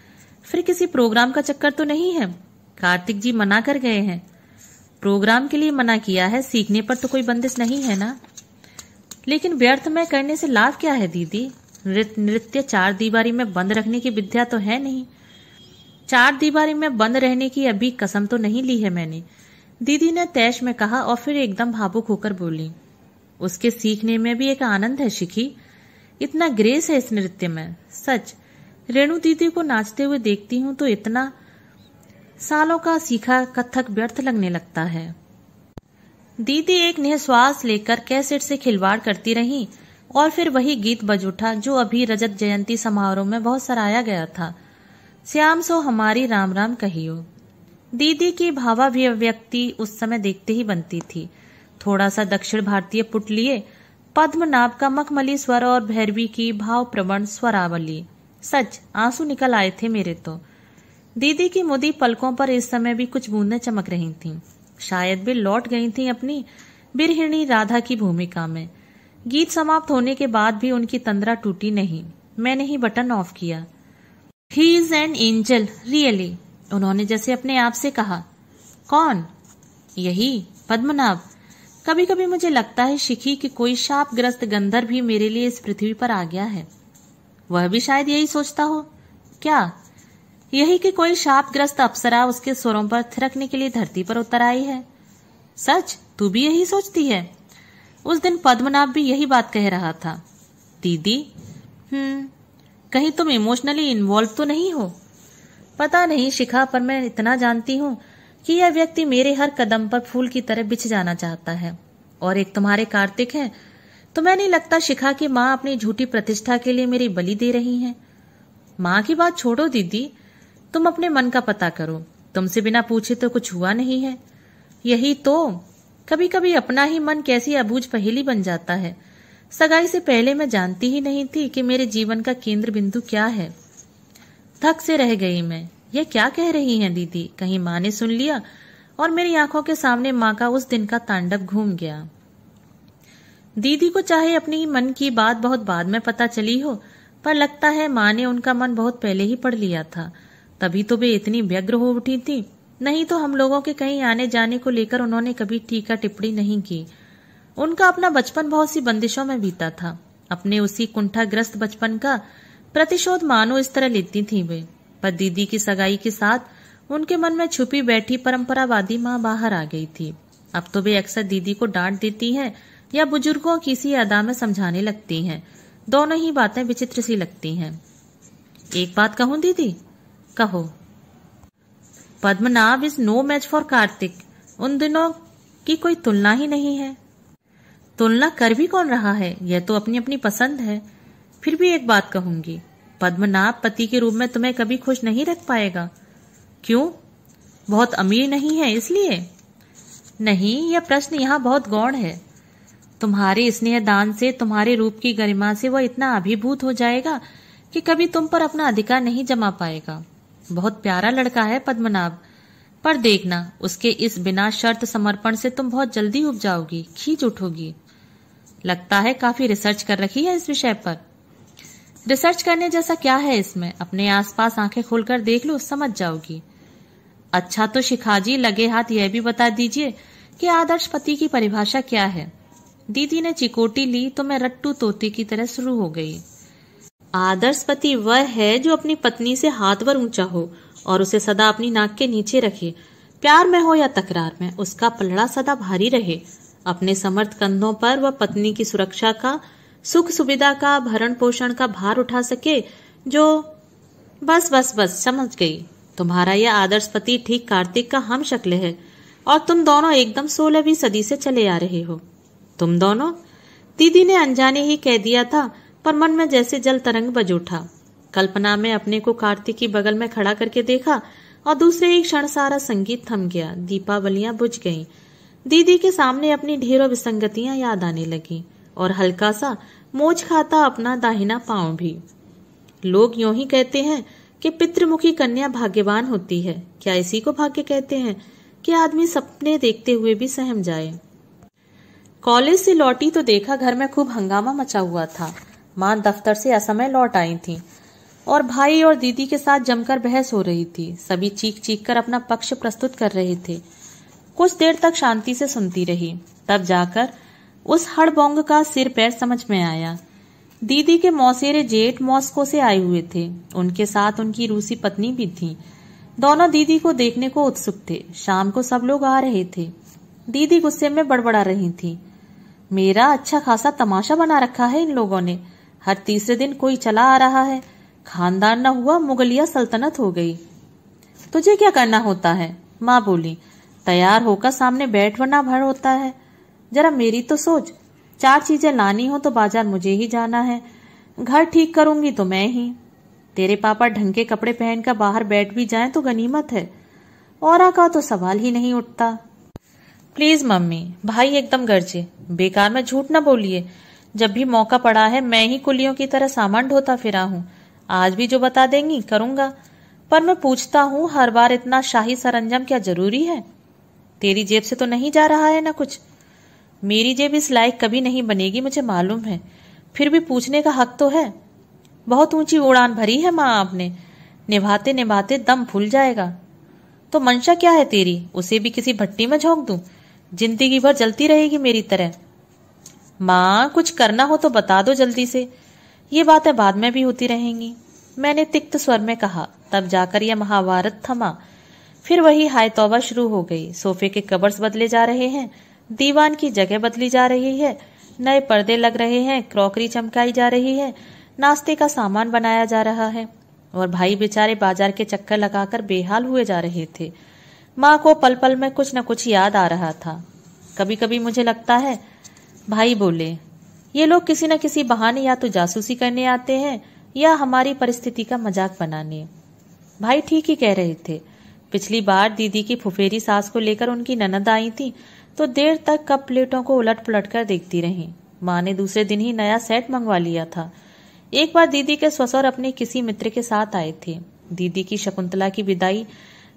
फिर किसी प्रोग्राम का चक्कर तो नहीं है? कार्तिक जी मना कर गए हैं। प्रोग्राम के लिए मना किया है, सीखने पर तो कोई बंदिश नहीं है ना। लेकिन व्यर्थ में करने से लाभ क्या है दीदी? नृत्य 4 दीवारी में बंद रखने की विद्या तो है नहीं। 4 दीवारी में बंद रहने की अभी कसम तो नहीं ली है मैंने, दीदी ने तैश में कहा और फिर एकदम भावुक होकर बोली। उसके सीखने में भी एक आनंद है शिखी। इतना ग्रेस है इस नृत्य में। सच, रेणु दीदी को नाचते हुए देखती हूँ तो इतना सालों का सीखा कथक व्यर्थ लगने लगता है। दीदी एक निःश्वास लेकर कैसेट से खिलवाड़ करती रही और फिर वही गीत बज उठा जो अभी रजत जयंती समारोह में बहुत सराहा गया था। श्याम सो हमारी राम राम कहियो। दीदी की भावाभिव्यक्ति उस समय देखते ही बनती थी। थोड़ा सा दक्षिण भारतीय पुट लिए, पद्मनाभ का मखमली स्वर और भैरवी की भाव प्रवण स्वरावली। सच, आंसू निकल आए थे मेरे तो। दीदी की मुदी पलकों पर इस समय भी कुछ बूंदें चमक रही थीं। शायद वे लौट गई थीं अपनी बिरहिणी राधा की भूमिका में। गीत समाप्त होने के बाद भी उनकी तंद्रा टूटी नहीं। मैंने ही बटन ऑफ किया। He is an angel really, उन्होंने जैसे अपने आप से कहा। कौन? यही पद्मनाभ। कभी कभी मुझे लगता है शिखी कि कोई शापग्रस्त गंधर्व भी मेरे लिए इस पृथ्वी पर आ गया है। वह भी शायद यही सोचता हो। क्या? यही कि कोई शापग्रस्त अप्सरा उसके स्वरों पर थिरकने के लिए धरती पर उतर आई है। सच, तू भी यही सोचती है? उस दिन पद्मनाभ भी यही बात कह रहा था। दीदी, कहीं तुम इमोशनली इन्वॉल्व तो नहीं हो? पता नहीं शिखा, पर मैं इतना जानती हूँ कि यह व्यक्ति मेरे हर कदम पर फूल की तरह बिछ जाना चाहता है। और एक तुम्हारे कार्तिक है, तो मैं नहीं लगता शिखा की माँ अपनी झूठी प्रतिष्ठा के लिए मेरी बलि दे रही हैं। माँ की बात छोड़ो दीदी, तुम अपने मन का पता करो। तुमसे बिना पूछे तो कुछ हुआ नहीं है। यही तो, कभी कभी अपना ही मन कैसी अबूझ पहेली बन जाता है। सगाई से पहले मैं जानती ही नहीं थी कि मेरे जीवन का केंद्र बिंदु क्या है। थक से रह गई मैं। यह क्या कह रही हैं दीदी? कहीं माँ ने सुन लिया और मेरी आंखों के सामने माँ का उस दिन का तांडव घूम गया। दीदी को चाहे अपनी मन की बात बहुत बाद में पता चली हो, पर लगता है माँ ने उनका मन बहुत पहले ही पढ़ लिया था। तभी तो वे इतनी व्यग्र हो उठी थी। नहीं तो हम लोगों के कहीं आने जाने को लेकर उन्होंने कभी टीका टिप्पणी नहीं की। उनका अपना बचपन बहुत सी बंदिशों में बीता था। अपने उसी कुंठाग्रस्त बचपन का प्रतिशोध मानो इस तरह लेती थी वे। पर दीदी की सगाई के साथ उनके मन में छुपी बैठी परंपरावादी माँ बाहर आ गई थी। अब तो वे अक्सर दीदी को डांट देती हैं या बुजुर्गों की सी अदा में समझाने लगती हैं। दोनों ही बातें विचित्र सी लगती हैं। एक बात कहूं दीदी? कहो। Padmanabh is no match for Kartik. उन दिनों की कोई तुलना ही नहीं है। तुलना कर भी कौन रहा है? यह तो अपनी अपनी पसंद है। फिर भी एक बात कहूंगी, पद्मनाभ पति के रूप में तुम्हें कभी खुश नहीं रख पाएगा। क्यों? बहुत अमीर नहीं है इसलिए? नहीं, यह प्रश्न यहाँ बहुत गौण है। तुम्हारे स्नेह दान से, तुम्हारे रूप की गरिमा से वह इतना अभिभूत हो जाएगा कि कभी तुम पर अपना अधिकार नहीं जमा पाएगा। बहुत प्यारा लड़का है पद्मनाभ, पर देखना उसके इस बिना शर्त समर्पण से तुम बहुत जल्दी उब जाओगी, खींच उठोगी। लगता है काफी रिसर्च कर रखी है इस विषय पर। रिसर्च करने जैसा क्या है इसमें? अपने आसपास आंखें खोलकर देख लो, समझ जाओगी। अच्छा तो शिखाजी लगे हाथ यह भी बता दीजिए कि आदर्श पति की परिभाषा क्या है। दीदी ने चिकोटी ली तो मैं रट्टू तोते की तरह शुरू हो गई। आदर्श पति वह है जो अपनी पत्नी से हाथ भर ऊंचा हो और उसे सदा अपनी नाक के नीचे रखे। प्यार में हो या तकरार में उसका पलड़ा सदा भारी रहे। अपने समर्थ कंधों पर वह पत्नी की सुरक्षा का, सुख सुविधा का, भरण पोषण का भार उठा सके। जो बस बस बस समझ गई। तुम्हारा यह आदर्श पति ठीक कार्तिक का हम शक्ल है और तुम दोनों एकदम 16वीं सदी से चले आ रहे हो। तुम दोनों? दीदी ने अनजाने ही कह दिया था, पर मन में जैसे जल तरंग बज उठा। कल्पना में अपने को कार्तिक की बगल में खड़ा करके देखा और दूसरे ही क्षण सारा संगीत थम गया। दीपावलियां बुझ गईं। दीदी के सामने अपनी ढेरों विसंगतियां याद आने लगी और हल्का सा मोच खाता अपना दाहिना पांव भी। लोग यूं ही कहते हैं कि पितृमुखी कन्या भाग्यवान होती है। क्या इसी को भाग्य कहते हैं कि आदमी सपने देखते हुए भी सहम जाए? कॉलेज से लौटी तो देखा घर में खूब हंगामा मचा हुआ था। मां दफ्तर से असमय लौट आई थी और भाई और दीदी के साथ जमकर बहस हो रही थी। सभी चीख चीख कर अपना पक्ष प्रस्तुत कर रहे थे। कुछ देर तक शांति से सुनती रही, तब जाकर उस हड़बोंग का सिर पैर समझ में आया। दीदी के मौसेरे जेठ मॉस्को से आए हुए थे। उनके साथ उनकी रूसी पत्नी भी थी। दोनों दीदी को देखने को उत्सुक थे। शाम को सब लोग आ रहे थे। दीदी गुस्से में बड़बड़ा रही थी। मेरा अच्छा खासा तमाशा बना रखा है इन लोगों ने। हर तीसरे दिन कोई चला आ रहा है। खानदान न हुआ, मुगलिया सल्तनत हो गई। तुझे क्या करना होता है? माँ बोली। तैयार होकर सामने बैठना भर होता है। जरा मेरी तो सोच, 4 चीजें लानी हो तो बाजार मुझे ही जाना है। घर ठीक करूंगी तो मैं ही। तेरे पापा ढंग के कपड़े पहनकर बाहर बैठ भी जाएं तो गनीमत है। औरा का तो सवाल ही नहीं उठता। प्लीज मम्मी, भाई एकदम गरजे। बेकार में झूठ न बोलिए। जब भी मौका पड़ा है मैं ही कुलियों की तरह सामान ढोता फिरा हूँ। आज भी जो बता देंगी करूंगा। पर मैं पूछता हूँ, हर बार इतना शाही सरंजाम क्या जरूरी है? तेरी जेब से तो नहीं जा रहा है ना कुछ? मेरी जेब इस लायक कभी नहीं बनेगी, मुझे मालूम है। फिर भी पूछने का हक तो है। बहुत ऊंची उड़ान भरी है माँ आपने। निभाते निभाते दम फूल जाएगा। तो मंशा क्या है तेरी? उसे भी किसी भट्टी में झोंक दूं? जिंदगी भर जलती रहेगी मेरी तरह। माँ, कुछ करना हो तो बता दो जल्दी से। ये बातें बाद में भी होती रहेंगी, मैंने तिक्त स्वर में कहा। तब जाकर यह महाभारत थमा। फिर वही हाय तौबा शुरू हो गई। सोफे के कवर्स बदले जा रहे हैं, दीवान की जगह बदली जा रही है, नए पर्दे लग रहे हैं, क्रॉकरी चमकाई जा रही है, नाश्ते का सामान बनाया जा रहा है और भाई बेचारे बाजार के चक्कर लगाकर बेहाल हुए जा रहे थे। माँ को पल पल में कुछ न कुछ याद आ रहा था। कभी कभी मुझे लगता है, भाई बोले, ये लोग किसी न किसी बहाने या तो जासूसी करने आते हैं या हमारी परिस्थिति का मजाक बनाने। भाई ठीक ही कह रहे थे। पिछली बार दीदी की फुफेरी सास को लेकर उनकी ननद आई थी तो देर तक कप प्लेटों को उलट पुलट कर देखती रही। माँ ने दूसरे दिन ही नया सेट मंगवा लिया था। एक बार दीदी के ससुर अपने किसी मित्र के साथ आए थे। दीदी की शकुंतला की विदाई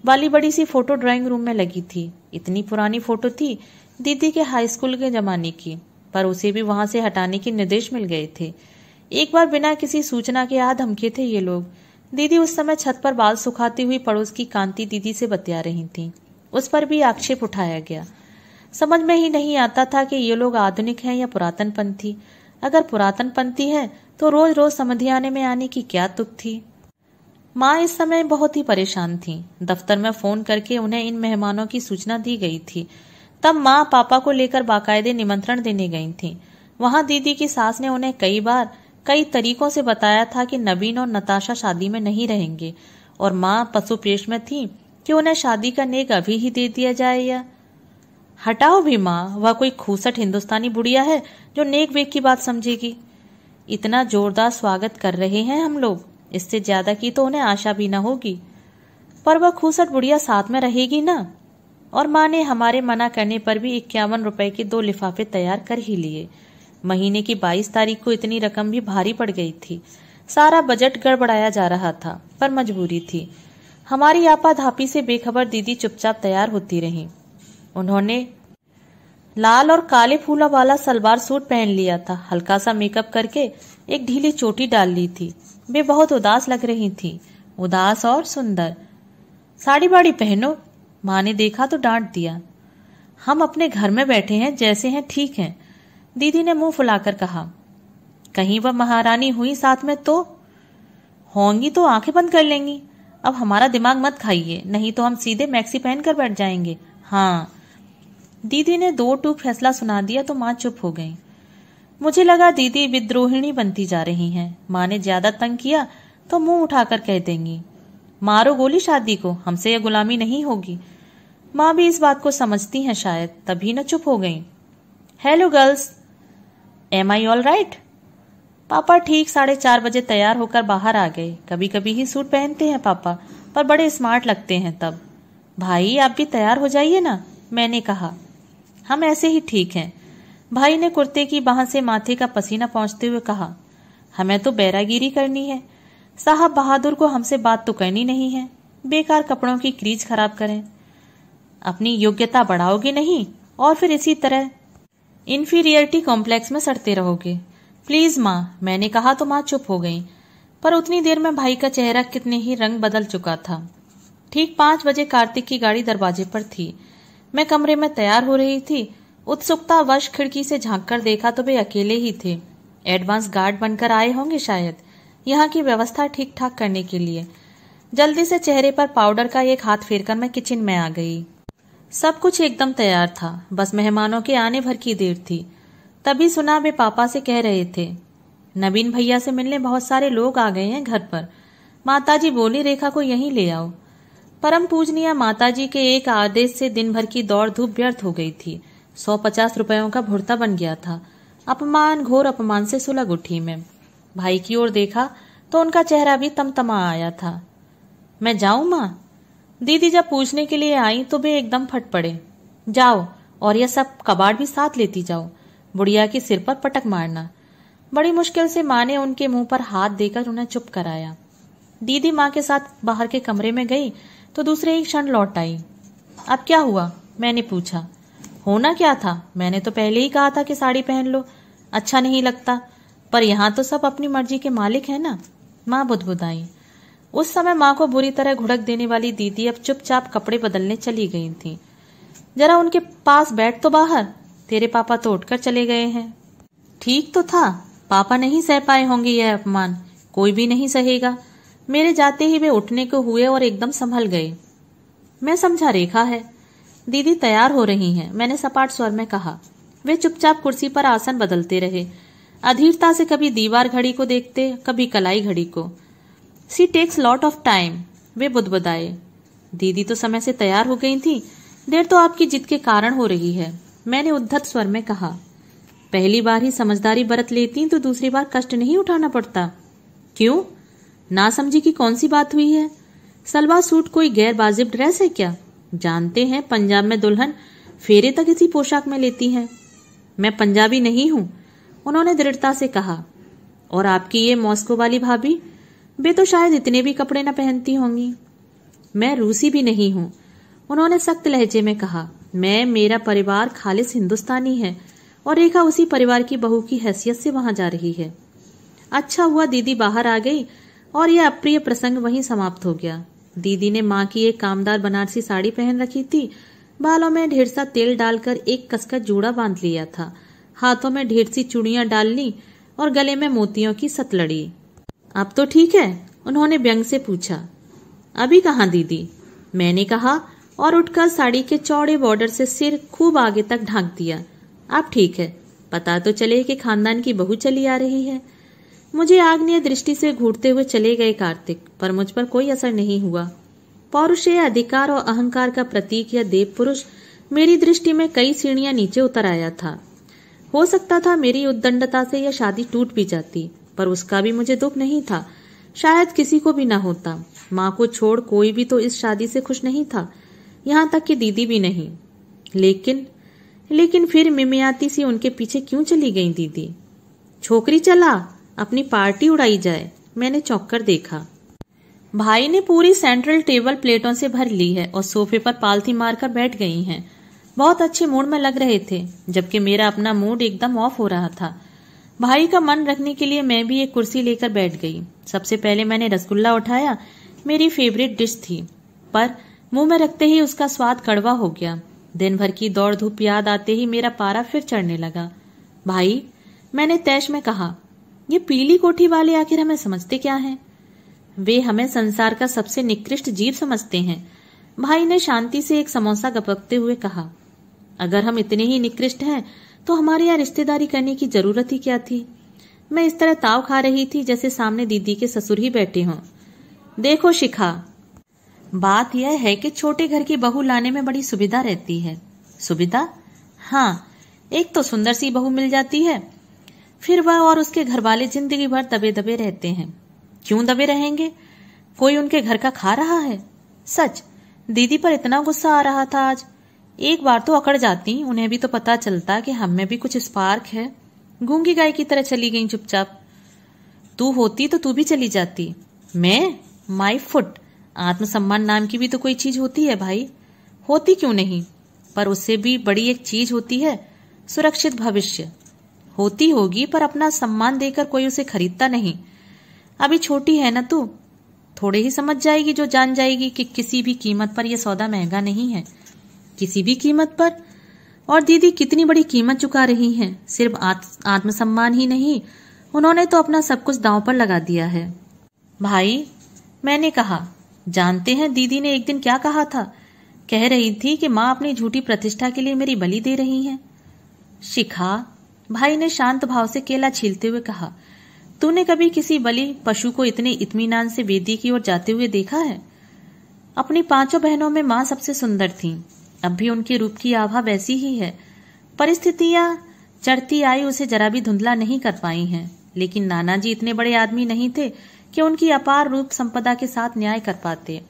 वाली बड़ी सी फोटो ड्राइंग रूम में लगी थी। इतनी पुरानी फोटो थी, दीदी के हाई स्कूल के जमाने की, पर उसे भी वहां से हटाने के निर्देश मिल गए थे। एक बार बिना किसी सूचना के आ धमके थे ये लोग। दीदी उस समय छत पर बाल सुखाती हुई पड़ोस की कांति दीदी से बतिया रही थी। उस पर भी आक्षेप उठाया गया। समझ में ही नहीं आता था कि ये लोग आधुनिक हैं या पुरातन पंथी। अगर पुरातन पंथी हैं तो रोज रोज समधियाने में आने की क्या तुक थी। माँ इस समय बहुत ही परेशान थी। दफ्तर में फोन करके उन्हें इन मेहमानों की सूचना दी गई थी। तब माँ पापा को लेकर बाकायदे निमंत्रण देने गई थी। वहां दीदी की सास ने उन्हें कई बार कई तरीकों से बताया था कि नवीन और नताशा शादी में नहीं रहेंगे, और माँ पशुपेश में थी कि उन्हें शादी का नेक अभी ही दे दिया जाए। या हटाओ भी माँ, वह कोई खूसट हिंदुस्तानी बुढ़िया है जो नेक वेक की बात समझेगी। इतना जोरदार स्वागत कर रहे हैं हम लोग, इससे ज्यादा की तो उन्हें आशा भी न होगी। पर वह खूसट बुढ़िया साथ में रहेगी ना। और माँ ने हमारे मना करने पर भी 51 रुपए के 2 लिफाफे तैयार कर ही लिए। महीने की 22 तारीख को इतनी रकम भी भारी पड़ गई थी। सारा बजट गड़बड़ाया जा रहा था, पर मजबूरी थी। हमारी आपाधापी से बेखबर दीदी चुपचाप तैयार होती रही। उन्होंने लाल और काले फूलों वाला सलवार सूट पहन लिया था, हल्का सा मेकअप करके एक ढीली चोटी डाल ली थी। वे बहुत उदास लग रही थी, उदास और सुंदर। साड़ी बाड़ी पहनो। माँ ने देखा तो डांट दिया। हम अपने घर में बैठे हैं, जैसे हैं ठीक हैं, दीदी ने मुंह फुलाकर कहा। कहीं वह महारानी हुई साथ में तो होंगी तो आंखें बंद कर लेंगी। अब हमारा दिमाग मत खाइए, नहीं तो हम सीधे मैक्सी पहनकर बैठ जाएंगे। हाँ, दीदी ने 2 टूक फैसला सुना दिया तो माँ चुप हो गई। मुझे लगा दीदी विद्रोहिणी बनती जा रही हैं। माँ ने ज्यादा तंग किया तो मुंह उठाकर कह देंगी, मारो गोली शादी को, हमसे यह गुलामी नहीं होगी। माँ भी इस बात को समझती हैं शायद, तभी न चुप हो गई। हेलो गर्ल्स, एम आई ऑल राइट? पापा ठीक 4:30 बजे तैयार होकर बाहर आ गए। कभी कभी ही सूट पहनते हैं पापा, पर बड़े स्मार्ट लगते हैं तब। भाई आप भी तैयार हो जाइए ना, मैंने कहा। हम ऐसे ही ठीक हैं, भाई ने कुर्ते की बाह से माथे का पसीना पोंछते हुए कहा। हमें तो बैरागिरी करनी है, साहब बहादुर को हमसे बात तो करनी नहीं है। बेकार कपड़ों की क्रीज खराब करें, अपनी योग्यता बढ़ाओगे नहीं और फिर इसी तरह इंफीरियरिटी कॉम्प्लेक्स में सड़ते रहोगे। प्लीज माँ, मैंने कहा तो माँ चुप हो गई। पर उतनी देर में भाई का चेहरा कितने ही रंग बदल चुका था। ठीक 5 बजे कार्तिक की गाड़ी दरवाजे पर थी। मैं कमरे में तैयार हो रही थी। उत्सुकतावश खिड़की से झांककर देखा तो वे अकेले ही थे। एडवांस गार्ड बनकर आए होंगे शायद, यहाँ की व्यवस्था ठीक ठाक करने के लिए। जल्दी से चेहरे पर पाउडर का एक हाथ फेरकर मैं किचन में आ गई। सब कुछ एकदम तैयार था, बस मेहमानों के आने भर की देर थी। तभी सुना वे पापा से कह रहे थे, नवीन भैया से मिलने बहुत सारे लोग आ गए हैं घर पर। माताजी बोली रेखा को यहीं ले आओ। परम पूजनीय माताजी के एक आदेश से दिन भर की दौड़ धूप व्यर्थ हो गई थी। 150 रुपयों का भुर्ता बन गया था। अपमान, घोर अपमान से सुलग उठी मैं। भाई की ओर देखा तो उनका चेहरा भी तमतमा आया था। मैं जाऊं माँ? दीदी जब पूछने के लिए आई तो वे एकदम फट पड़े। जाओ, और यह सब कबाड़ भी साथ लेती जाओ, बुढ़िया के सिर पर पटक मारना। बड़ी मुश्किल से माँ ने उनके मुंह पर हाथ देकर उन्हें चुप कराया। दीदी माँ के साथ बाहर के कमरे में गई तो दूसरे ही क्षण लौट आई। अब क्या हुआ? मैंने पूछा। होना क्या था, मैंने तो पहले ही कहा था कि साड़ी पहन लो, अच्छा नहीं लगता। पर यहाँ तो सब अपनी मर्जी के मालिक है ना, माँ बुदबुदाई। उस समय माँ को बुरी तरह घुड़क देने वाली दीदी अब चुपचाप कपड़े बदलने चली गई थी। जरा उनके पास बैठ तो बाहर, तेरे पापा तो उठकर चले गए हैं। ठीक तो था, पापा नहीं सह पाए होंगे यह अपमान, कोई भी नहीं सहेगा। मेरे जाते ही वे उठने को हुए और एकदम संभल गए। मैं समझा रेखा है। दीदी तैयार हो रही हैं, मैंने सपाट स्वर में कहा। वे चुपचाप कुर्सी पर आसन बदलते रहे, अधीरता से कभी दीवार घड़ी को देखते, कभी कलाई घड़ी को। सी टेक्स लॉट ऑफ टाइम, वे बुदबुदाए। दीदी तो समय से तैयार हो गई थी। देर तो आपकी जिद के कारण हो रही है, मैंने उद्धत स्वर में कहा। पहली बार ही समझदारी बरत लेती तो दूसरी बार कष्ट नहीं उठाना पड़ता। क्यों? ना समझी की कौन सी बात हुई है? सलवार सूट कोई गैर वाजिब ड्रेस है क्या? जानते हैं पंजाब में दुल्हन फेरे तक इसी पोशाक में लेती है। मैं पंजाबी नहीं हूं, उन्होंने दृढ़ता से कहा। और आपकी ये मॉस्को वाली भाभी, वे तो शायद इतने भी कपड़े न पहनती होंगी। मैं रूसी भी नहीं हूं, उन्होंने सख्त लहजे में कहा। मेरा परिवार खालिस हिंदुस्तानी है और रेखा उसी परिवार की बहू की हैसियत से वहां जा रही है। अच्छा हुआ दीदी बाहर आ गई और यह अप्रिय प्रसंग वहीं समाप्त हो गया। दीदी ने माँ की एक कामदार बनारसी साड़ी पहन रखी थी। बालों में ढेर सा तेल डालकर एक कसका जूड़ा बांध लिया था। हाथों में ढेर सी चूड़ियां डाल ली और गले में मोतियों की सतलड़ी। अब तो ठीक है, उन्होंने व्यंग से पूछा। अभी कहाँ दीदी, मैंने कहा और उठकर साड़ी के चौड़े बॉर्डर से सिर खूब आगे तक ढांक दिया। अब ठीक है, पता तो चले कि खानदान की बहू चली आ रही है। मुझे आग्नेय दृष्टि से घूरते हुए चले गए कार्तिक, पर मुझ पर कोई असर नहीं हुआ। पौरुषेय अधिकार और अहंकार का प्रतीक यह देव पुरुष मेरी दृष्टि में कई सीढ़ियां नीचे उतर आया था। हो सकता था मेरी उद्दंडता से यह शादी टूट भी जाती, पर उसका भी मुझे दुख नहीं था। शायद किसी को भी न होता। माँ को छोड़ कोई भी तो इस शादी से खुश नहीं था, यहाँ तक कि दीदी भी नहीं। लेकिन फिर मिमियाती सी उनके पीछे क्यों चली गई दीदी? छोकरी चला, अपनी पार्टी उड़ाई जाए। मैंने चौंक कर देखा। भाई ने पूरी सेंट्रल टेबल प्लेटों से भर ली है और सोफे पर पालथी मारकर बैठ गई हैं। बहुत अच्छे मूड में लग रहे थे, जबकि मेरा अपना मूड एकदम ऑफ हो रहा था। भाई का मन रखने के लिए मैं भी एक कुर्सी लेकर बैठ गई। सबसे पहले मैंने रसगुल्ला उठाया, मेरी फेवरेट डिश थी, पर मुंह में रखते ही उसका स्वाद कड़वा हो गया। दिन भर की दौड़ धूप याद आते ही मेरा पारा फिर चढ़ने लगा। भाई, मैंने तैश में कहा, ये पीली कोठी वाले आखिर हमें समझते क्या हैं? वे हमें संसार का सबसे निकृष्ट जीव समझते हैं। भाई ने शांति से एक समोसा गपकते हुए कहा। अगर हम इतने ही निकृष्ट हैं तो हमारे यहाँ रिश्तेदारी करने की जरूरत ही क्या थी? मैं इस तरह ताव खा रही थी जैसे सामने दीदी के ससुर ही बैठे हों। देखो शिखा, बात यह है कि छोटे घर की बहू लाने में बड़ी सुविधा रहती है। सुविधा? हाँ, एक तो सुंदर सी बहू मिल जाती है, फिर वह और उसके घर वाले जिंदगी भर दबे दबे रहते हैं। क्यों दबे रहेंगे? कोई उनके घर का खा रहा है? सच, दीदी पर इतना गुस्सा आ रहा था आज। एक बार तो अकड़ जाती, उन्हें भी तो पता चलता कि हम में भी कुछ स्पार्क है। गूंगी गाय की तरह चली गई चुपचाप। तू होती तो तू भी चली जाती। मैं? माई फुट, आत्मसम्मान नाम की भी तो कोई चीज होती है भाई। होती क्यों नहीं, पर उससे भी बड़ी एक चीज होती है, सुरक्षित भविष्य। होती होगी, पर अपना सम्मान देकर कोई उसे खरीदता नहीं। अभी छोटी है ना तू, थोड़े ही समझ जाएगी जो जान जाएगी कि किसी भी कीमत पर यह सौदा महंगा नहीं है। किसी भी कीमत पर? और दीदी कितनी बड़ी कीमत चुका रही हैं। सिर्फ आत्मसम्मान ही नहीं, उन्होंने तो अपना सब कुछ दांव पर लगा दिया है। भाई, मैंने कहा, जानते हैं दीदी ने एक दिन क्या कहा था? कह रही थी कि माँ अपनी झूठी प्रतिष्ठा के लिए मेरी बलि दे रही हैं। शिखा, भाई ने शांत भाव से केला छीलते हुए कहा, तूने कभी किसी बलि पशु को इतने इत्मीनान से वेदी की ओर जाते हुए देखा है? अपनी 5 बहनों में माँ सबसे सुंदर थी। अब भी उनके रूप की आभा वैसी ही है। परिस्थितियां चढ़ती आई उसे जरा भी धुंधला नहीं कर पाई हैं। लेकिन नाना जी इतने बड़े आदमी नहीं थे कि उनकी अपार रूप संपदा के साथ न्याय कर पाते।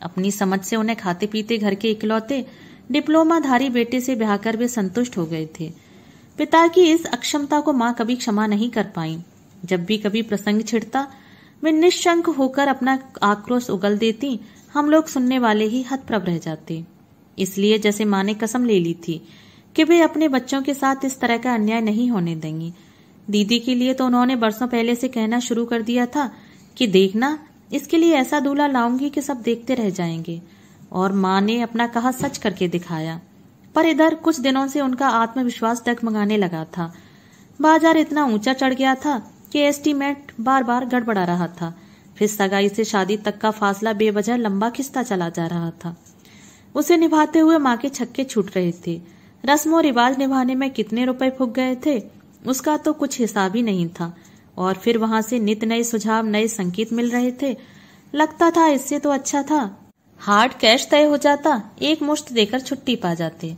अपनी समझ से उन्हें खाते पीते घर के इकलौते डिप्लोमाधारी बेटे से ब्याह कर वे संतुष्ट हो गए थे। पिता की इस अक्षमता को माँ कभी क्षमा नहीं कर पाई। जब भी कभी प्रसंग छिड़ता, वे निशंक होकर अपना आक्रोश उगल देती। हम लोग सुनने वाले ही हतप्रभ रह जाते। इसलिए जैसे माँ ने कसम ले ली थी कि वे अपने बच्चों के साथ इस तरह का अन्याय नहीं होने देंगी। दीदी के लिए तो उन्होंने बरसों पहले से कहना शुरू कर दिया था कि देखना, इसके लिए ऐसा दूल्हा लाऊंगी कि सब देखते रह जाएंगे। और माँ ने अपना कहा सच करके दिखाया। पर इधर कुछ दिनों से उनका आत्मविश्वास डगमगाने लगा था। बाजार इतना ऊंचा चढ़ गया था कि एस्टीमेट बार बार गड़बड़ा रहा था। फिर सगाई से शादी तक का फासला बेवजह लंबा खिंचता चला जा रहा था। उसे निभाते हुए माँ के छक्के छूट रहे थे। रस्मों रिवाज निभाने में कितने रुपए फूक गए थे, उसका तो कुछ हिसाब ही नहीं था। और फिर वहां से नित नए सुझाव, नए संकेत मिल रहे थे। लगता था इससे तो अच्छा था हार्ड कैश तय हो जाता, एक मुश्त देकर छुट्टी पा जाते।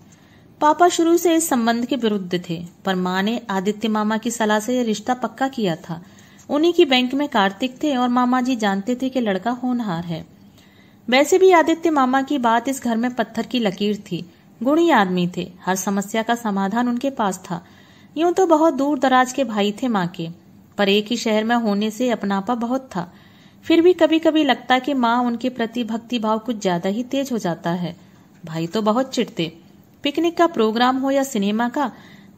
पापा शुरू से इस संबंध के विरुद्ध थे, पर माँ ने आदित्य मामा की सलाह से यह रिश्ता पक्का किया था। उन्हीं की बैंक में कार्तिक थे और मामा जी जानते थे कि लड़का होनहार है। वैसे भी आदित्य मामा की बात इस घर में पत्थर की लकीर थी। गुणी आदमी थे, हर समस्या का समाधान उनके पास था। यूं तो बहुत दूर दराज के भाई थे माँ के, पर एक ही शहर में होने से अपनापा बहुत था। फिर भी कभी कभी लगता कि माँ उनके प्रति भक्ति भाव कुछ ज्यादा ही तेज हो जाता है। भाई तो बहुत चिढ़ते। पिकनिक का प्रोग्राम हो या सिनेमा का,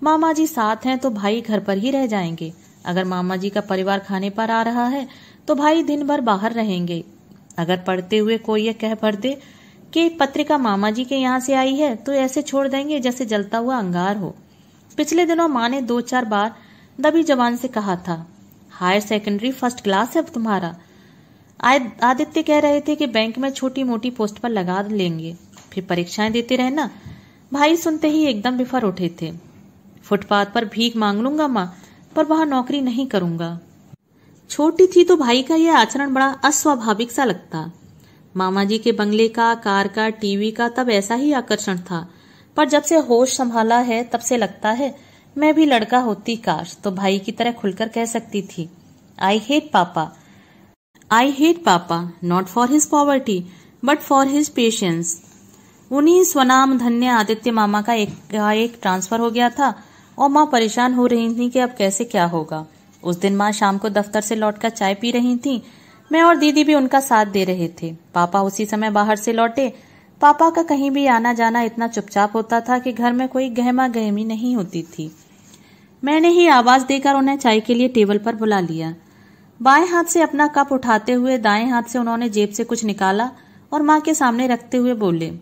मामा जी साथ हैं तो भाई घर पर ही रह जाएंगे। अगर मामा जी का परिवार खाने पर आ रहा है तो भाई दिन भर बाहर रहेंगे। अगर पढ़ते हुए कोई ये कह भर दे कि पत्रिका मामा जी के यहाँ से आई है तो ऐसे छोड़ देंगे जैसे जलता हुआ अंगार हो। पिछले दिनों माँ ने 2-4 बार दबी जबान से कहा था, हायर सेकेंडरी फर्स्ट क्लास है तुम्हारा। आदित्य कह रहे थे कि बैंक में छोटी मोटी पोस्ट पर लगा लेंगे, फिर परीक्षाएं देते रहना। भाई सुनते ही एकदम बिफर उठे थे। फुटपाथ पर भीख मांग लूंगा माँ, पर वहां नौकरी नहीं करूंगा। छोटी थी तो भाई का यह आचरण बड़ा अस्वाभाविक सा लगता। मामा जी के बंगले का, कार का, टीवी का तब ऐसा ही आकर्षण था, पर जब से होश संभाला है तब से लगता है मैं भी लड़का होती काश तो भाई की तरह खुलकर कह सकती थी, आई हेट पापा not for his poverty but for his patience. उन्हीं स्वनाम धन्य आदित्य मामा का एक ट्रांसफर हो गया था और माँ परेशान हो रही थी कि अब कैसे क्या होगा। उस दिन माँ शाम को दफ्तर से लौटकर चाय पी रही थी। मैं और दीदी भी उनका साथ दे रहे थे। पापा उसी समय बाहर से लौटे। पापा का कहीं भी आना जाना इतना चुपचाप होता था कि घर में कोई गहमा गहमी नहीं होती थी। मैंने ही आवाज देकर उन्हें चाय के लिए टेबल पर बुला लिया। बाएं हाथ से अपना कप उठाते हुए दाएं हाथ से उन्होंने जेब से कुछ निकाला और माँ के सामने रखते हुए बोले,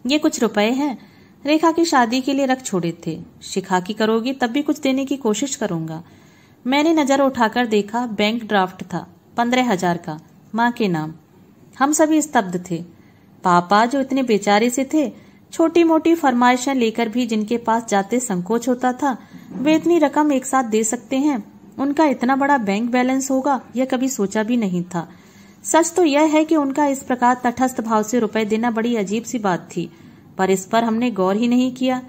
ये कुछ रुपए हैं, रेखा की शादी के लिए रख छोड़े थे। शिखा की करोगी तब भी कुछ देने की कोशिश करूंगा। मैंने नजर उठाकर देखा, बैंक ड्राफ्ट था 15,000 का, माँ के नाम। हम सभी स्तब्ध थे। पापा जो इतने बेचारे से थे, छोटी मोटी फरमाइशें लेकर भी जिनके पास जाते संकोच होता था, वे इतनी रकम एक साथ दे सकते हैं। उनका इतना बड़ा बैंक बैलेंस होगा यह कभी सोचा भी नहीं था। सच तो यह है कि उनका इस प्रकार तटस्थ भाव से रुपए देना बड़ी अजीब सी बात थी, पर इस पर हमने गौर ही नहीं किया।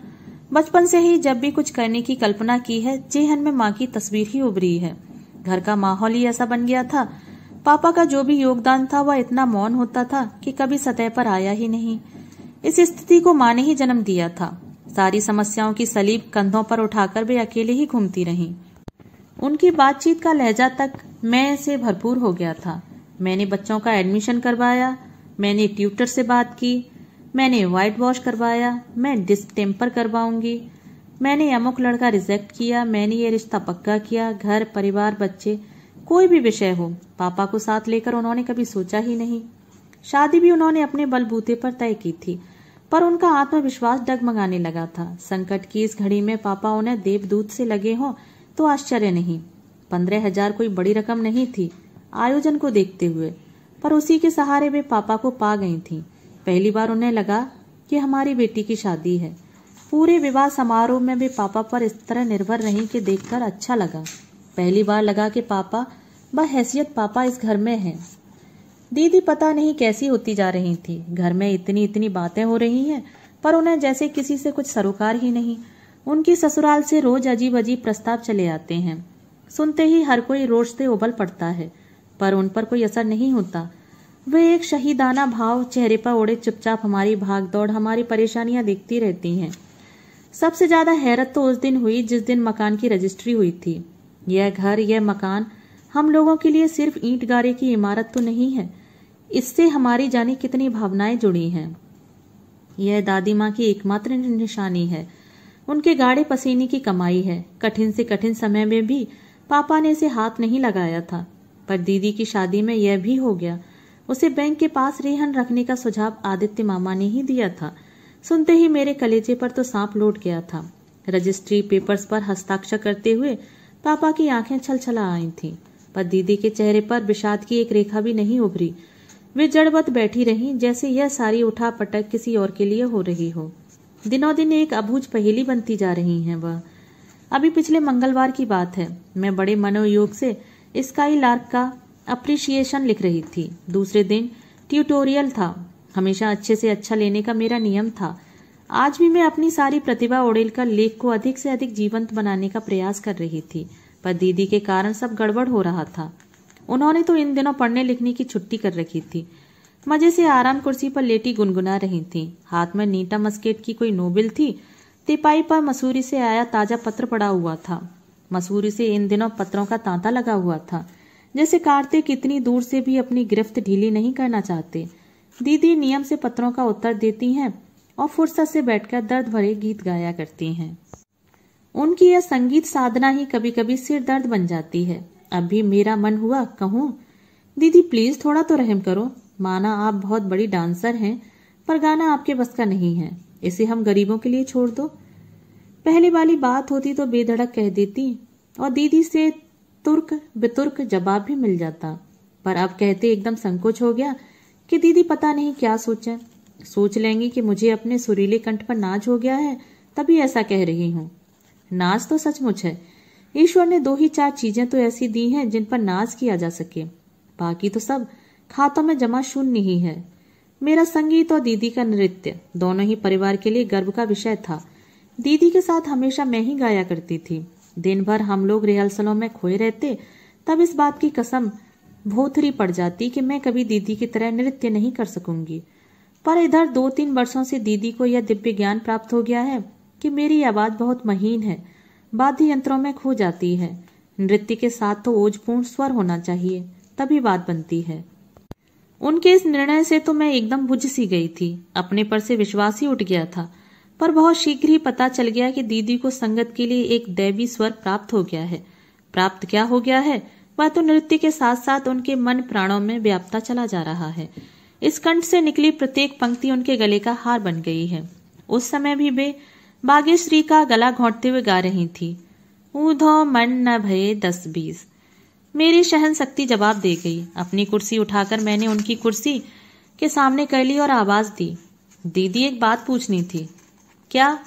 बचपन से ही जब भी कुछ करने की कल्पना की है, जेहन में माँ की तस्वीर ही उभरी है। घर का माहौल ही ऐसा बन गया था। पापा का जो भी योगदान था वह इतना मौन होता था कि कभी सतह पर आया ही नहीं। इस स्थिति को माँ ने ही जन्म दिया था। सारी समस्याओं की सलीब कंधों पर उठाकर वे अकेले ही घूमती रहीं। उनकी बातचीत का लहजा तक मैं से भरपूर हो गया था। मैंने बच्चों का एडमिशन करवाया, मैंने ट्यूटर से बात की, मैंने व्हाइट वॉश करवाया, मैं डिस्टेम्पर करवाऊंगी, मैंने अमुक लड़का रिजेक्ट किया, मैंने ये रिश्ता पक्का किया। घर, परिवार, बच्चे, कोई भी विषय हो, पापा को साथ लेकर उन्होंने कभी सोचा ही नहीं। शादी भी उन्होंने अपने बलबूते पर तय की थी, पर उनका आत्मविश्वास डगमगाने लगा था। संकट की इस घड़ी में पापा उन्हें देवदूत से लगे हों तो आश्चर्य नहीं। 15,000 कोई बड़ी रकम नहीं थी आयोजन को देखते हुए, पर उसी के सहारे वे पापा को पा गई थी। पहली बार उन्हें लगा कि हमारी बेटी की शादी है। पूरे विवाह समारोह में वे पापा पर इस तरह निर्भर रहीं कि देखकर अच्छा लगा। पहली बार लगा कि पापा बहैसियत पापा इस घर में हैं। दीदी पता नहीं कैसी होती जा रही थी। घर में इतनी इतनी बातें हो रही हैं, पर उन्हें जैसे किसी से कुछ सरोकार ही नहीं। उनकी ससुराल से रोज अजीब अजीब प्रस्ताव चले आते हैं। सुनते ही हर कोई रोष से उबल पड़ता है, पर उन पर कोई असर नहीं होता। वे एक शहीदाना भाव चेहरे पर ओढ़े चुपचाप हमारी भागदौड़, हमारी परेशानियां देखती रहती हैं। सबसे ज्यादा हैरत तो उस दिन हुई जिस दिन मकान की रजिस्ट्री हुई थी। यह घर, यह मकान हम लोगों के लिए सिर्फ ईंट गारे की इमारत तो नहीं है, इससे हमारी जानी कितनी भावनाएं जुड़ी हैं। यह दादी माँ की एकमात्र निशानी है, उनके गाढ़े पसीने की कमाई है। कठिन से कठिन समय में भी पापा ने इसे हाथ नहीं लगाया था, पर दीदी की शादी में यह भी हो गया। उसे बैंक के पास रेहन रखने का सुझाव आदित्य मामा ने ही दिया था। सुनते ही मेरे कलेजे पर तो सांप लौट गया था। रजिस्ट्री पेपर्स पर हस्ताक्षर करते हुए पापा की आंखें छलछला आई थीं, पर दीदी के चेहरे पर विषाद की एक रेखा भी नहीं उभरी। वे जड़वत बैठी रहीं, जैसे यह सारी उठा पटक किसी और के लिए हो रही हो। दिनों दिन एक अबूझ पहेली बनती जा रही हैं वह। अभी पिछले मंगलवार की बात है, मैं बड़े मनोयोग से स्काई लार्क का अप्रिशिएशन लिख रही थी। दूसरे दिन ट्यूटोरियल था। हमेशा अच्छे से अच्छा लेने का मेरा नियम था। आज भी मैं अपनी सारी प्रतिभा उड़ेलकर लेख को अधिक से अधिक जीवंत बनाने का प्रयास कर रही थी, पर दीदी के कारण सब गड़बड़ हो रहा था। उन्होंने तो इन दिनों पढ़ने लिखने की छुट्टी कर रखी थी। मजे से आराम कुर्सी पर लेटी गुनगुना रही थी। हाथ में नीटा मस्केट की कोई नोबेल थी। तिपाई पर मसूरी से आया ताजा पत्र पड़ा हुआ था। मसूरी से इन दिनों पत्रों का तांता लगा हुआ था, जैसे कार्तिक इतनी दूर से भी अपनी गिरफ्त ढीली नहीं करना चाहते। दीदी नियम से पत्रों का उत्तर देती हैं और फुर्सत से बैठकर दर्द भरे गीत गाया करती हैं। उनकी यह संगीत साधना ही कभी कभी सिर दर्द बन जाती है। अब भी मेरा मन हुआ कहूँ, दीदी प्लीज थोड़ा तो रहम करो। माना आप बहुत बड़ी डांसर हैं, पर गाना आपके बस का नहीं है, इसे हम गरीबों के लिए छोड़ दो। पहले वाली बात होती तो बेधड़क कह देती और दीदी से तुर्क बेतुर्क जवाब भी मिल जाता। पर अब कहते एकदम संकोच हो गया कि दीदी पता नहीं क्या सोचें। सोच लेंगी कि मुझे अपने सुरीले कंठ पर नाज हो गया है, तभी ऐसा कह रही हूं। नाज तो सचमुच है। ईश्वर ने 2 ही 4 चीजें तो ऐसी दी हैं जिन पर नाज किया जा सके, बाकी तो सब खातों में जमा शून्य ही है। मेरा संगीत और दीदी का नृत्य दोनों ही परिवार के लिए गर्व का विषय था। दीदी के साथ हमेशा मैं ही गाया करती थी। दिन भर हम लोग रिहर्सलों में खोए रहते, तब इस बात की कसम भोथरी पड़ जाती कि मैं कभी दीदी की तरह नृत्य नहीं कर सकूंगी। पर इधर 2-3 वर्षों से दीदी को यह दिव्य ज्ञान प्राप्त हो गया है कि मेरी आवाज बहुत महीन है, वाद्य यंत्रों में खो जाती है। नृत्य के साथ तो ओजपूर्ण स्वर होना चाहिए, तभी बात बनती है। उनके इस निर्णय से तो मैं एकदम बुझ सी गई थी। अपने पर से विश्वास ही उठ गया था। पर बहुत शीघ्र ही पता चल गया कि दीदी को संगत के लिए एक दैवी स्वर प्राप्त हो गया है। प्राप्त क्या हो गया है, वह तो नृत्य के साथ साथ उनके मन प्राणों में व्यापता चला जा रहा है। इस कंठ से निकली प्रत्येक पंक्ति उनके गले का हार बन गई है। उस समय भी वे भाग्यश्री का गला घोंटते हुए गा रही थी, ऊधो मन न भये 10-20। मेरी सहन शक्ति जवाब दे गई। अपनी कुर्सी उठाकर मैंने उनकी कुर्सी के सामने कर ली और आवाज दी, दीदी एक बात पूछनी थी। क्या?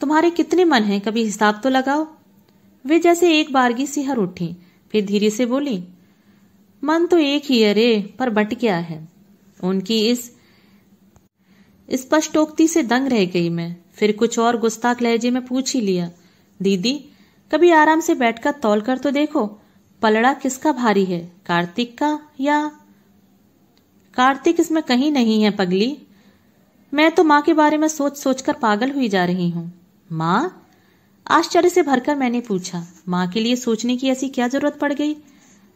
तुम्हारे कितने मन हैं, कभी हिसाब तो लगाओ। वे जैसे एक बारगी सिहर उठी, फिर धीरे से बोली, मन तो एक ही है रे, पर बट क्या है। उनकी इस स्पष्टोक्ति से दंग रह गई मैं। फिर कुछ और गुस्ताख लहजे में पूछ ही लिया, दीदी कभी आराम से बैठकर तौल कर तो देखो, पलड़ा किसका भारी है, कार्तिक का या? कार्तिक इसमें कहीं नहीं है पगली। मैं तो माँ के बारे में सोच सोचकर पागल हुई जा रही हूँ। माँ? आश्चर्य से भरकर मैंने पूछा, माँ के लिए सोचने की ऐसी क्या जरूरत पड़ गई?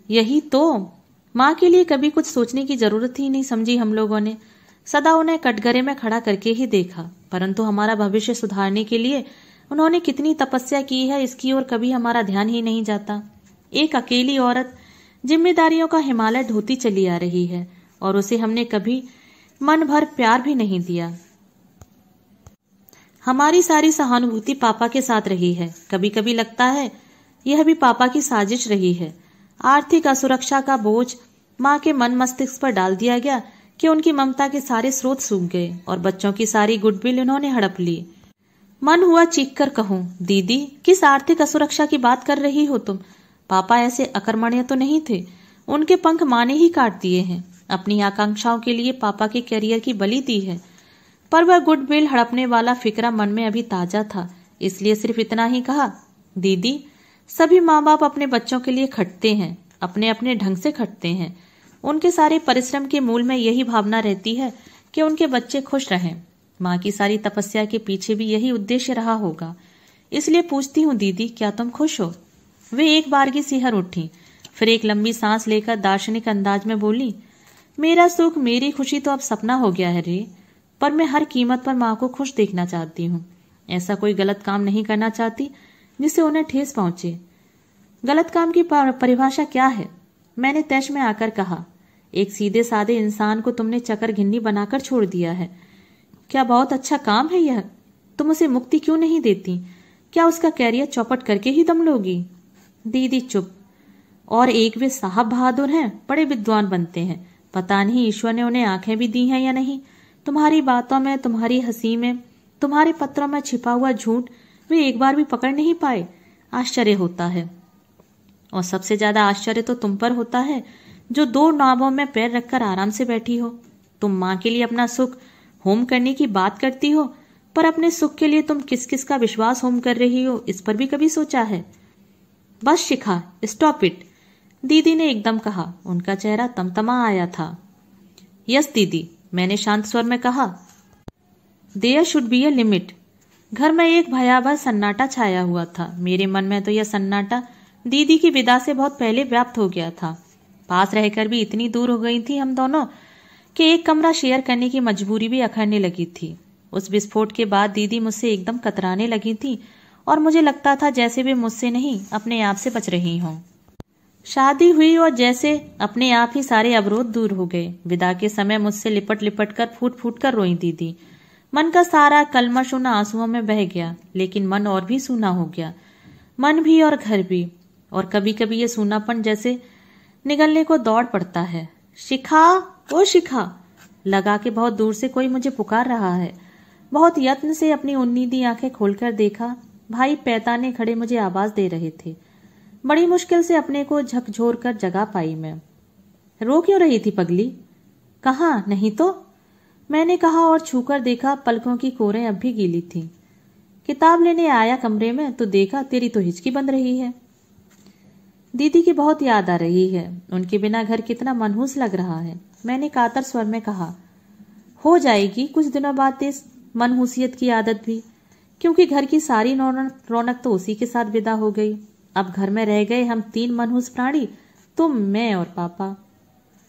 यही तो, माँ के लिए कभी कुछ सोचने की जरूरत ही नहीं समझी हम लोगों ने। सदा उन्हें कटघरे में खड़ा करके ही देखा, परंतु हमारा भविष्य सुधारने के लिए उन्होंने कितनी तपस्या की है, इसकी ओर कभी हमारा ध्यान ही नहीं जाता। एक अकेली औरत जिम्मेदारियों का हिमालय ढोती चली आ रही है और उसे हमने कभी मन भर प्यार भी नहीं दिया। हमारी सारी सहानुभूति पापा के साथ रही है। कभी कभी लगता है यह भी पापा की साजिश रही है। आर्थिक असुरक्षा का बोझ माँ के मन मस्तिष्क पर डाल दिया गया कि उनकी ममता के सारे स्रोत सूख गए और बच्चों की सारी गुडविल उन्होंने हड़प ली। मन हुआ चीख कर कहूं, दीदी किस आर्थिक असुरक्षा की बात कर रही हो तुम? पापा ऐसे अकर्मण्य तो नहीं थे। उनके पंख माँ ने ही काट दिए हैं। अपनी आकांक्षाओं के लिए पापा के करियर की बलि दी है। पर वह गुडविल हड़पने वाला फिक्रा मन में अभी ताजा था, इसलिए सिर्फ इतना ही कहा, दीदी सभी माँ बाप अपने बच्चों के लिए खटते हैं, अपने अपने ढंग से खटते हैं। उनके सारे परिश्रम के मूल में यही भावना रहती है कि उनके बच्चे खुश रहें। माँ की सारी तपस्या के पीछे भी यही उद्देश्य रहा होगा। इसलिए पूछती हूँ दीदी, क्या तुम खुश हो? वे एक बारगी सिहर उठी, फिर एक लंबी सांस लेकर दार्शनिक अंदाज में बोली, मेरा सुख मेरी खुशी तो अब सपना हो गया है रे, पर मैं हर कीमत पर माँ को खुश देखना चाहती हूँ। ऐसा कोई गलत काम नहीं करना चाहती जिससे उन्हें ठेस पहुंचे। गलत काम की परिभाषा क्या है? मैंने तैश में आकर कहा, एक सीधे साधे इंसान को तुमने चकर घिन्नी बनाकर छोड़ दिया है। क्या बहुत अच्छा काम है यह? तुम उसे मुक्ति क्यों नहीं देती? क्या उसका कैरियर चौपट करके ही दम लोगी? दीदी चुप। और एक वे साहब बहादुर हैं, बड़े विद्वान बनते हैं। पता नहीं ईश्वर ने उन्हें आंखें भी दी हैं या नहीं। तुम्हारी बातों में, तुम्हारी हंसी में, तुम्हारे पत्रों में छिपा हुआ झूठ वे एक बार भी पकड़ नहीं पाए। आश्चर्य होता है। और सबसे ज्यादा आश्चर्य तो तुम पर होता है, जो 2 नावों में पैर रखकर आराम से बैठी हो। तुम माँ के लिए अपना सुख होम करने की बात करती हो, पर अपने सुख के लिए तुम किस किस का विश्वास होम कर रही हो, इस पर भी कभी सोचा है? बस शिखा, स्टॉप इट, दीदी ने एकदम कहा। उनका चेहरा तमतमा आया था। यस दीदी, मैंने शांत स्वर में कहा, there should be a limit. घर में एक भयावह सन्नाटा छाया हुआ था। मेरे मन में तो यह सन्नाटा दीदी की विदा से बहुत पहले व्याप्त हो गया था। पास रहकर भी इतनी दूर हो गई थी हम दोनों कि एक कमरा शेयर करने की मजबूरी भी अखरने लगी थी। उस विस्फोट के बाद दीदी मुझसे एकदम कतराने लगी थी और मुझे लगता था जैसे वे मुझसे नहीं अपने आप से बच रही हों। शादी हुई और जैसे अपने आप ही सारे अवरोध दूर हो गए। विदा के समय मुझसे लिपट लिपट कर फूट फूट कर रोई दीदी। मन का सारा कलमश उन आंसुओं में बह गया, लेकिन मन और भी सूना हो गया। मन भी और घर भी। और कभी कभी ये सूनापन जैसे निगलने को दौड़ पड़ता है। शिखा, ओ शिखा, लगा कि बहुत दूर से कोई मुझे पुकार रहा है। बहुत यत्न से अपनी उन्नीदी आंखें खोलकर देखा, भाई पैताने खड़े मुझे आवाज दे रहे थे। बड़ी मुश्किल से अपने को झकझोर कर जगा पाई मैं। रो क्यों रही थी पगली? कहाँ, नहीं तो, मैंने कहा और छूकर देखा पलकों की कोरें अब भी गीली थीं। किताब लेने आया कमरे में तो देखा तेरी तो हिचकी बंद रही है। दीदी की बहुत याद आ रही है, उनके बिना घर कितना मनहूस लग रहा है, मैंने कातर स्वर में कहा। हो जाएगी कुछ दिनों बाद इस मनहूसियत की आदत भी, क्योंकि घर की सारी रौनक तो उसी के साथ विदा हो गई। अब घर में रह गए हम 3 मनहूस प्राणी, तुम, मैं और पापा।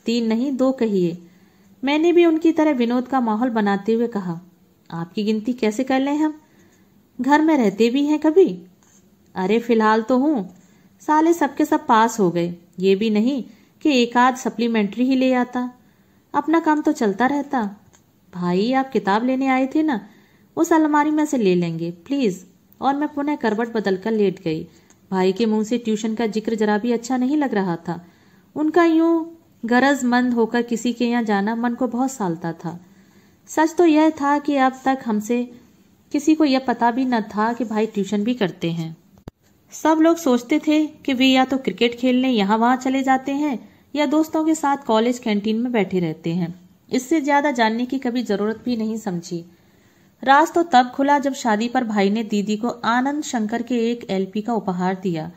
3 नहीं 2 कहिए। मैंने भी उनकी तरह विनोद का माहौल बनाते हुए कहा। आपकी गिनती कैसे कर लें हम? घर में रहते भी हैं कभी? अरे फिलहाल तो हूं, साले सबके सब पास हो गए, ये भी नहीं कि एक आध सप्लीमेंट्री ही ले आता। अपना काम तो चलता रहता। भाई आप किताब लेने आए थे ना, उस अलमारी में से ले लेंगे प्लीज। और मैं पुनः करवट बदलकर लेट गई। भाई के मुंह से ट्यूशन का जिक्र जरा भी अच्छा नहीं लग रहा था। उनका यूं गरजमंद होकर किसी के यहाँ जाना मन को बहुत सालता था। सच तो यह था कि अब तक हमसे किसी को यह पता भी न था कि भाई ट्यूशन भी करते हैं। सब लोग सोचते थे कि वे या तो क्रिकेट खेलने यहाँ वहां चले जाते हैं या दोस्तों के साथ कॉलेज कैंटीन में बैठे रहते हैं। इससे ज्यादा जानने की कभी जरूरत भी नहीं समझी। राज तो तब खुला जब शादी पर भाई ने दीदी को आनंद शंकर के एक LP का उपहार दिया।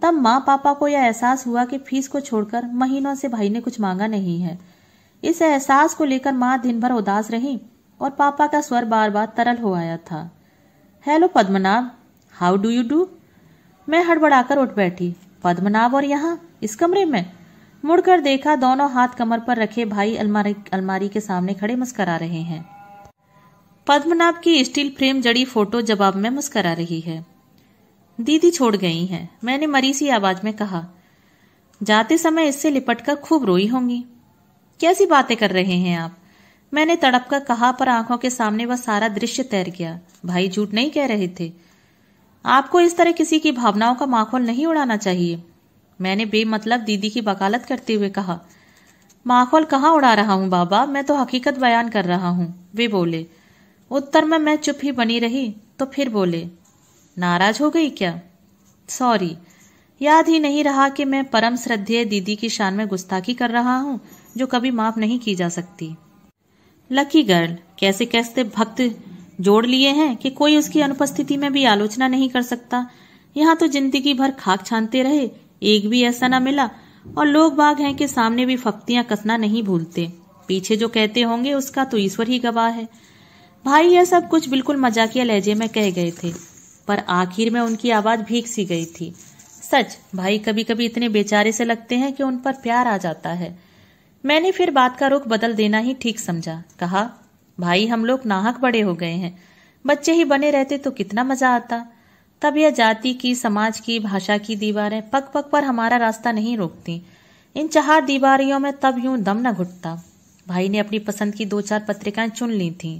तब माँ पापा को यह एहसास हुआ कि फीस को छोड़कर महीनों से भाई ने कुछ मांगा नहीं है। इस एहसास को लेकर माँ दिन भर उदास रही और पापा का स्वर बार बार तरल हो आया था। Hello Padmanabh, how do you do? मैं हड़बड़ाकर उठ बैठी। पद्मनाभ और यहाँ इस कमरे में? मुड़कर देखा, दोनों हाथ कमर पर रखे भाई अलमारी के सामने खड़े मुस्करा रहे हैं। पद्मनाभ की स्टील फ्रेम जड़ी फोटो जवाब में मुस्करा रही है। दीदी छोड़ गई हैं, मैंने मरी सी आवाज में कहा। जाते समय इससे लिपटकर खूब रोई होंगी। कैसी बातें कर रहे हैं आप? मैंने तड़प कर कहा, पर आंखों के सामने वह सारा दृश्य तैर गया। भाई झूठ नहीं कह रहे थे। आपको इस तरह किसी की भावनाओं का माखौल नहीं उड़ाना चाहिए, मैंने बेमतलब दीदी की वकालत करते हुए कहा। माखौल कहाँ उड़ा रहा हूँ बाबा, मैं तो हकीकत बयान कर रहा हूँ, वे बोले। उत्तर में मैं चुप ही बनी रही तो फिर बोले, नाराज हो गई क्या? सॉरी, याद ही नहीं रहा कि मैं परम श्रद्धेय दीदी की शान में गुस्ताखी कर रहा हूँ जो कभी माफ नहीं की जा सकती। लकी गर्ल, कैसे कैसे भक्त जोड़ लिए हैं कि कोई उसकी अनुपस्थिति में भी आलोचना नहीं कर सकता। यहाँ तो जिंदगी भर खाक छानते रहे, एक भी ऐसा न मिला। और लोग बाग हैं कि सामने भी फक्तियां कसना नहीं भूलते। पीछे जो कहते होंगे उसका तो ईश्वर ही गवाह है। भाई यह सब कुछ बिल्कुल मजाकिया लहजे में कह गए थे, पर आखिर में उनकी आवाज भीग सी गई थी। सच, भाई कभी कभी इतने बेचारे से लगते हैं कि उन पर प्यार आ जाता है। मैंने फिर बात का रुख बदल देना ही ठीक समझा। कहा, भाई हम लोग नाहक बड़े हो गए हैं, बच्चे ही बने रहते तो कितना मजा आता। तब यह जाति की, समाज की, भाषा की दीवारें पग पग पर हमारा रास्ता नहीं रोकती। इन 4 दीवारियों में तब यूं दम न घुटता। भाई ने अपनी पसंद की 2-4 पत्रिकाएं चुन ली थीं।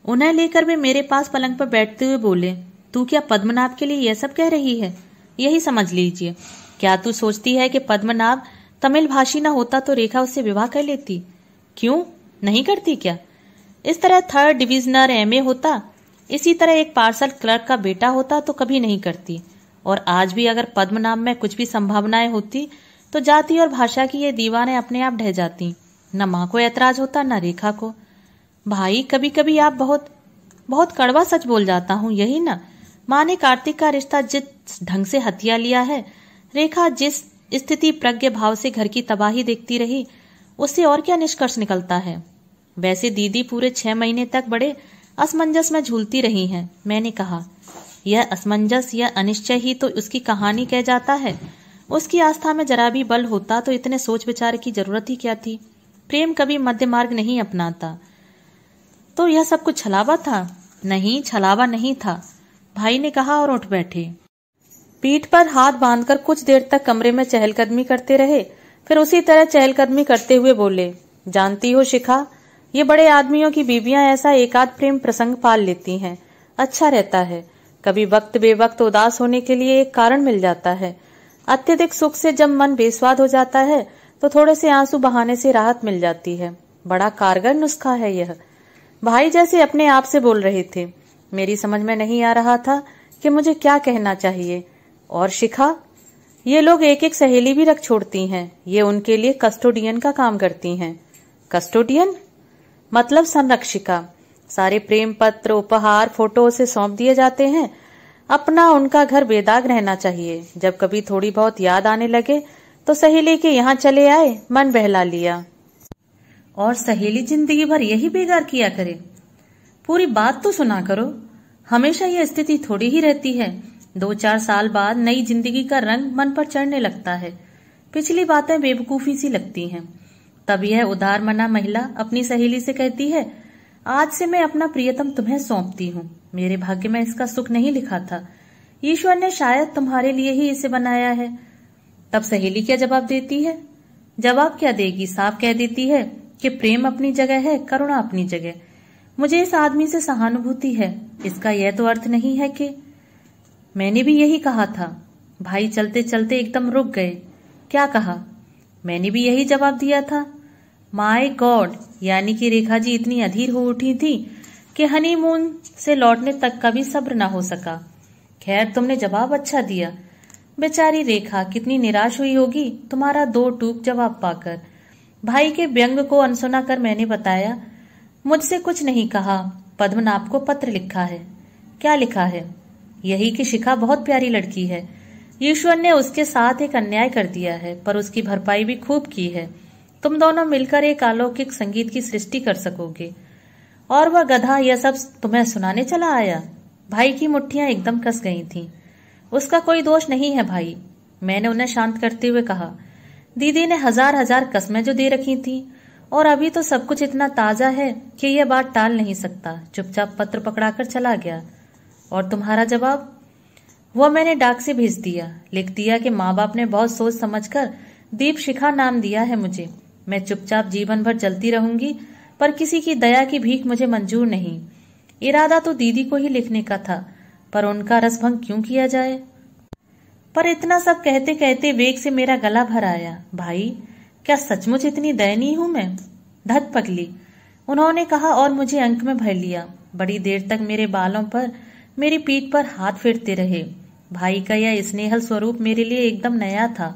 उन्हें लेकर वे मेरे पास पलंग पर बैठते हुए बोले, तू क्या पद्मनाभ के लिए यह सब कह रही है? यही समझ लीजिए। क्या तू सोचती है कि पद्मनाभ तमिल भाषी न होता तो रेखा उससे विवाह कर लेती? क्यों नहीं करती क्या? इस तरह 3rd डिविजनर MA होता, इसी तरह एक पार्सल क्लर्क का बेटा होता तो कभी नहीं करती। और आज भी अगर पद्मनाभ में कुछ भी संभावनाएं होती तो जाति और भाषा की ये दीवारें अपने आप ढह जाती। न माँ को ऐतराज होता न रेखा को। भाई कभी कभी आप बहुत बहुत कड़वा सच बोल जाता हूँ, यही ना? माँ ने कार्तिक का रिश्ता जिस ढंग से हथिया लिया है, रेखा जिस स्थिति प्रज्ञ भाव से घर की तबाही देखती रही, उससे और क्या निष्कर्ष निकलता है? वैसे दीदी पूरे 6 महीने तक बड़े असमंजस में झूलती रही हैं, मैंने कहा। यह असमंजस या अनिश्चय ही तो उसकी कहानी कह जाता है। उसकी आस्था में जरा भी बल होता तो इतने सोच विचार की जरूरत ही क्या थी। प्रेम कभी मध्य मार्ग नहीं अपनाता। तो यह सब कुछ छलावा था? नहीं, छलावा नहीं था, भाई ने कहा और उठ बैठे। पीठ पर हाथ बांधकर कुछ देर तक कमरे में चहलकदमी करते रहे, फिर उसी तरह चहलकदमी करते हुए बोले, जानती हो शिखा, ये बड़े आदमियों की बीवियां ऐसा एकाध प्रेम प्रसंग पाल लेती हैं, अच्छा रहता है। कभी वक्त बेवक्त उदास होने के लिए एक कारण मिल जाता है। अत्यधिक सुख से जब मन बेस्वाद हो जाता है तो थोड़े से आंसू बहाने से राहत मिल जाती है। बड़ा कारगर नुस्खा है यह। भाई जैसे अपने आप से बोल रहे थे। मेरी समझ में नहीं आ रहा था कि मुझे क्या कहना चाहिए। और शिखा, ये लोग एक एक सहेली भी रख छोड़ती हैं। ये उनके लिए कस्टोडियन का काम करती हैं। कस्टोडियन मतलब संरक्षिका। सारे प्रेम पत्र, उपहार, फोटो उसे सौंप दिए जाते हैं। अपना उनका घर बेदाग रहना चाहिए। जब कभी थोड़ी बहुत याद आने लगे तो सहेली के यहाँ चले आए, मन बहला लिया। और सहेली जिंदगी भर यही बेगार किया करे। पूरी बात तो सुना करो। हमेशा यह स्थिति थोड़ी ही रहती है। 2-4 साल बाद नई जिंदगी का रंग मन पर चढ़ने लगता है। पिछली बातें बेवकूफी सी लगती हैं। तब यह उदार मना महिला अपनी सहेली से कहती है, आज से मैं अपना प्रियतम तुम्हें सौंपती हूँ। मेरे भाग्य में इसका सुख नहीं लिखा था। ईश्वर ने शायद तुम्हारे लिए ही इसे बनाया है। तब सहेली क्या जवाब देती है? जवाब क्या देगी, साफ कह देती है कि प्रेम अपनी जगह है, करुणा अपनी जगह। मुझे इस आदमी से सहानुभूति है। इसका यह तो अर्थ नहीं है कि मैंने भी यही कहा था। भाई चलते चलते एकदम रुक गए। क्या कहा? मैंने भी यही जवाब दिया था। माय गॉड, यानी कि रेखा जी इतनी अधीर हो उठी थी कि हनीमून से लौटने तक का भी सब्र न हो सका। खैर, तुमने जवाब अच्छा दिया। बेचारी रेखा कितनी निराश हुई होगी तुम्हारा 2 टूक जवाब पाकर। भाई के व्यंग को अनसुना कर मैंने बताया, मुझसे कुछ नहीं कहा। पद्मनाभ को पत्र लिखा है। क्या लिखा है? यही कि शिखा बहुत प्यारी लड़की है। ईश्वर ने उसके साथ एक अन्याय कर दिया है, पर उसकी भरपाई भी खूब की है। तुम दोनों मिलकर एक अलौकिक संगीत की सृष्टि कर सकोगे। और वह गधा यह सब तुम्हें सुनाने चला आया। भाई की मुट्ठियां एकदम कस गई थीं। उसका कोई दोष नहीं है भाई, मैंने उन्हें शांत करते हुए कहा। दीदी ने हजार कस्में जो दे रखी थी, और अभी तो सब कुछ इतना ताजा है कि यह बात टाल नहीं सकता। चुपचाप पत्र पकड़ाकर चला गया। और तुम्हारा जवाब? वह मैंने डाक से भेज दिया। लिख दिया कि माँ बाप ने बहुत सोच समझकर दीप शिखा नाम दिया है मुझे। मैं चुपचाप जीवन भर जलती रहूंगी, पर किसी की दया की भीख मुझे मंजूर नहीं। इरादा तो दीदी को ही लिखने का था, पर उनका रसभंग क्यों किया जाए। पर इतना सब कहते कहते वेग से मेरा गला भर आया। भाई, क्या सचमुच इतनी दयनीय हूं मैं? धत पगली, उन्होंने कहा और मुझे अंक में भर लिया। बड़ी देर तक मेरे बालों पर, मेरी पीठ पर हाथ फेरते रहे। भाई का यह स्नेहल स्वरूप मेरे लिए एकदम नया था,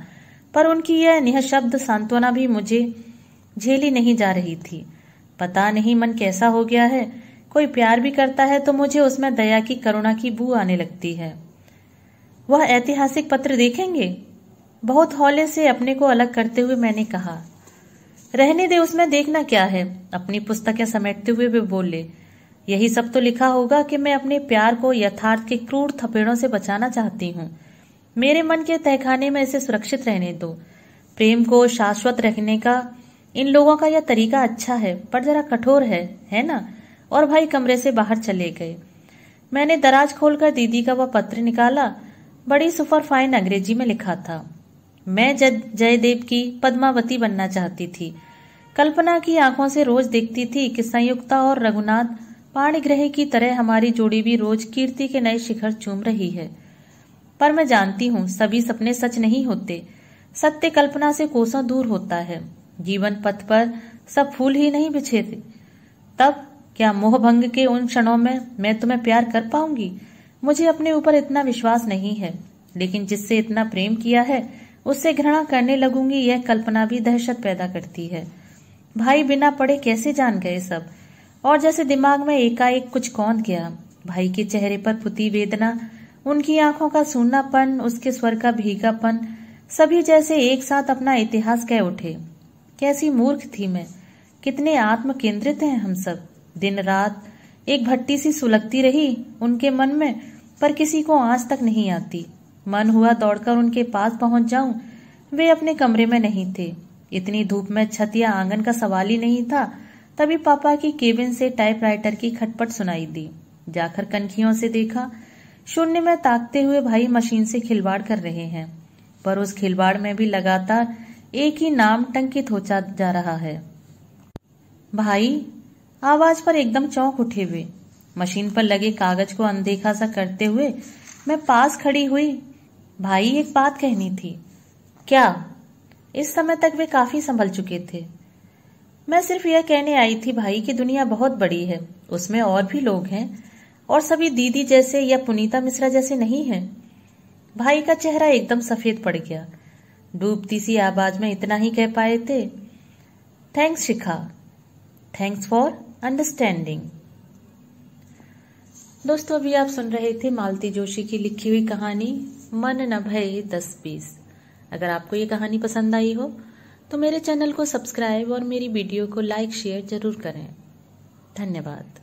पर उनकी यह निःशब्द सांत्वना भी मुझे झेली नहीं जा रही थी। पता नहीं मन कैसा हो गया है। कोई प्यार भी करता है तो मुझे उसमें दया की, करुणा की बू आने लगती है। वह ऐतिहासिक पत्र देखेंगे? बहुत हौले से अपने को अलग करते हुए मैंने कहा। रहने दे, उसमें देखना क्या है। अपनी पुस्तकें समेटते हुए वे बोले, यही सब तो लिखा होगा कि मैं अपने प्यार को यथार्थ के क्रूर थपेड़ों से बचाना चाहती हूँ। मेरे मन के तहखाने में इसे सुरक्षित रहने दो। प्रेम को शाश्वत रखने का इन लोगों का यह तरीका अच्छा है, पर जरा कठोर है ना? और भाई कमरे से बाहर चले गए। मैंने दराज खोलकर दीदी का वह पत्र निकाला। बड़ी सुपरफाइन अंग्रेजी में लिखा था। मैं जयदेव की पद्मावती बनना चाहती थी। कल्पना की आंखों से रोज देखती थी कि संयुक्ता और रघुनाथ पाणिग्रह की तरह हमारी जोड़ी भी रोज कीर्ति के नए शिखर चूम रही है। पर मैं जानती हूँ सभी सपने सच नहीं होते। सत्य कल्पना से कोसों दूर होता है। जीवन पथ पर सब फूल ही नहीं बिछे थे। तब क्या मोहभंग के उन क्षणों में मैं तुम्हें प्यार कर पाऊंगी? मुझे अपने ऊपर इतना विश्वास नहीं है, लेकिन जिससे इतना प्रेम किया है उससे घृणा करने लगूंगी, यह कल्पना भी दहशत पैदा करती है। भाई बिना पढ़े कैसे जान गए सब? और जैसे दिमाग में एकाएक कुछ कौंध गया। भाई के चेहरे पर पुती वेदना, उनकी आंखों का सूनापन, उसके स्वर का भीगापन, सभी जैसे एक साथ अपना इतिहास कह उठे। कैसी मूर्ख थी मैं! कितने आत्म केंद्रित हैं हम सब। दिन रात एक भट्टी सी सुलगती रही उनके मन में, पर किसी को आंच तक नहीं आती। मन हुआ दौड़कर उनके पास पहुंच जाऊं। वे अपने कमरे में नहीं थे। इतनी धूप में छत या आंगन का सवाल ही नहीं था। तभी पापा की केबिन से टाइपराइटर की खटपट सुनाई दी। जाकर कनखियों से देखा। शून्य में ताकते हुए भाई मशीन से खिलवाड़ कर रहे हैं, पर उस खिलवाड़ में भी लगातार एक ही नाम टंकित हो जा रहा है। भाई! आवाज पर एकदम चौंक उठे हुए। मशीन पर लगे कागज को अनदेखा सा करते हुए मैं पास खड़ी हुई। भाई, एक बात कहनी थी। क्या? इस समय तक वे काफी संभल चुके थे। मैं सिर्फ यह कहने आई थी भाई कि दुनिया बहुत बड़ी है, उसमें और भी लोग हैं, और सभी दीदी जैसे या पुनीता मिश्रा जैसे नहीं हैं। भाई का चेहरा एकदम सफेद पड़ गया। डूबती सी आवाज में इतना ही कह पाए थे, thanks Shikha, thanks for understanding. दोस्तों, अभी आप सुन रहे थे मालती जोशी की लिखी हुई कहानी मन न भये 10-20। अगर आपको ये कहानी पसंद आई हो तो मेरे चैनल को सब्सक्राइब और मेरी वीडियो को लाइक शेयर जरूर करें। धन्यवाद।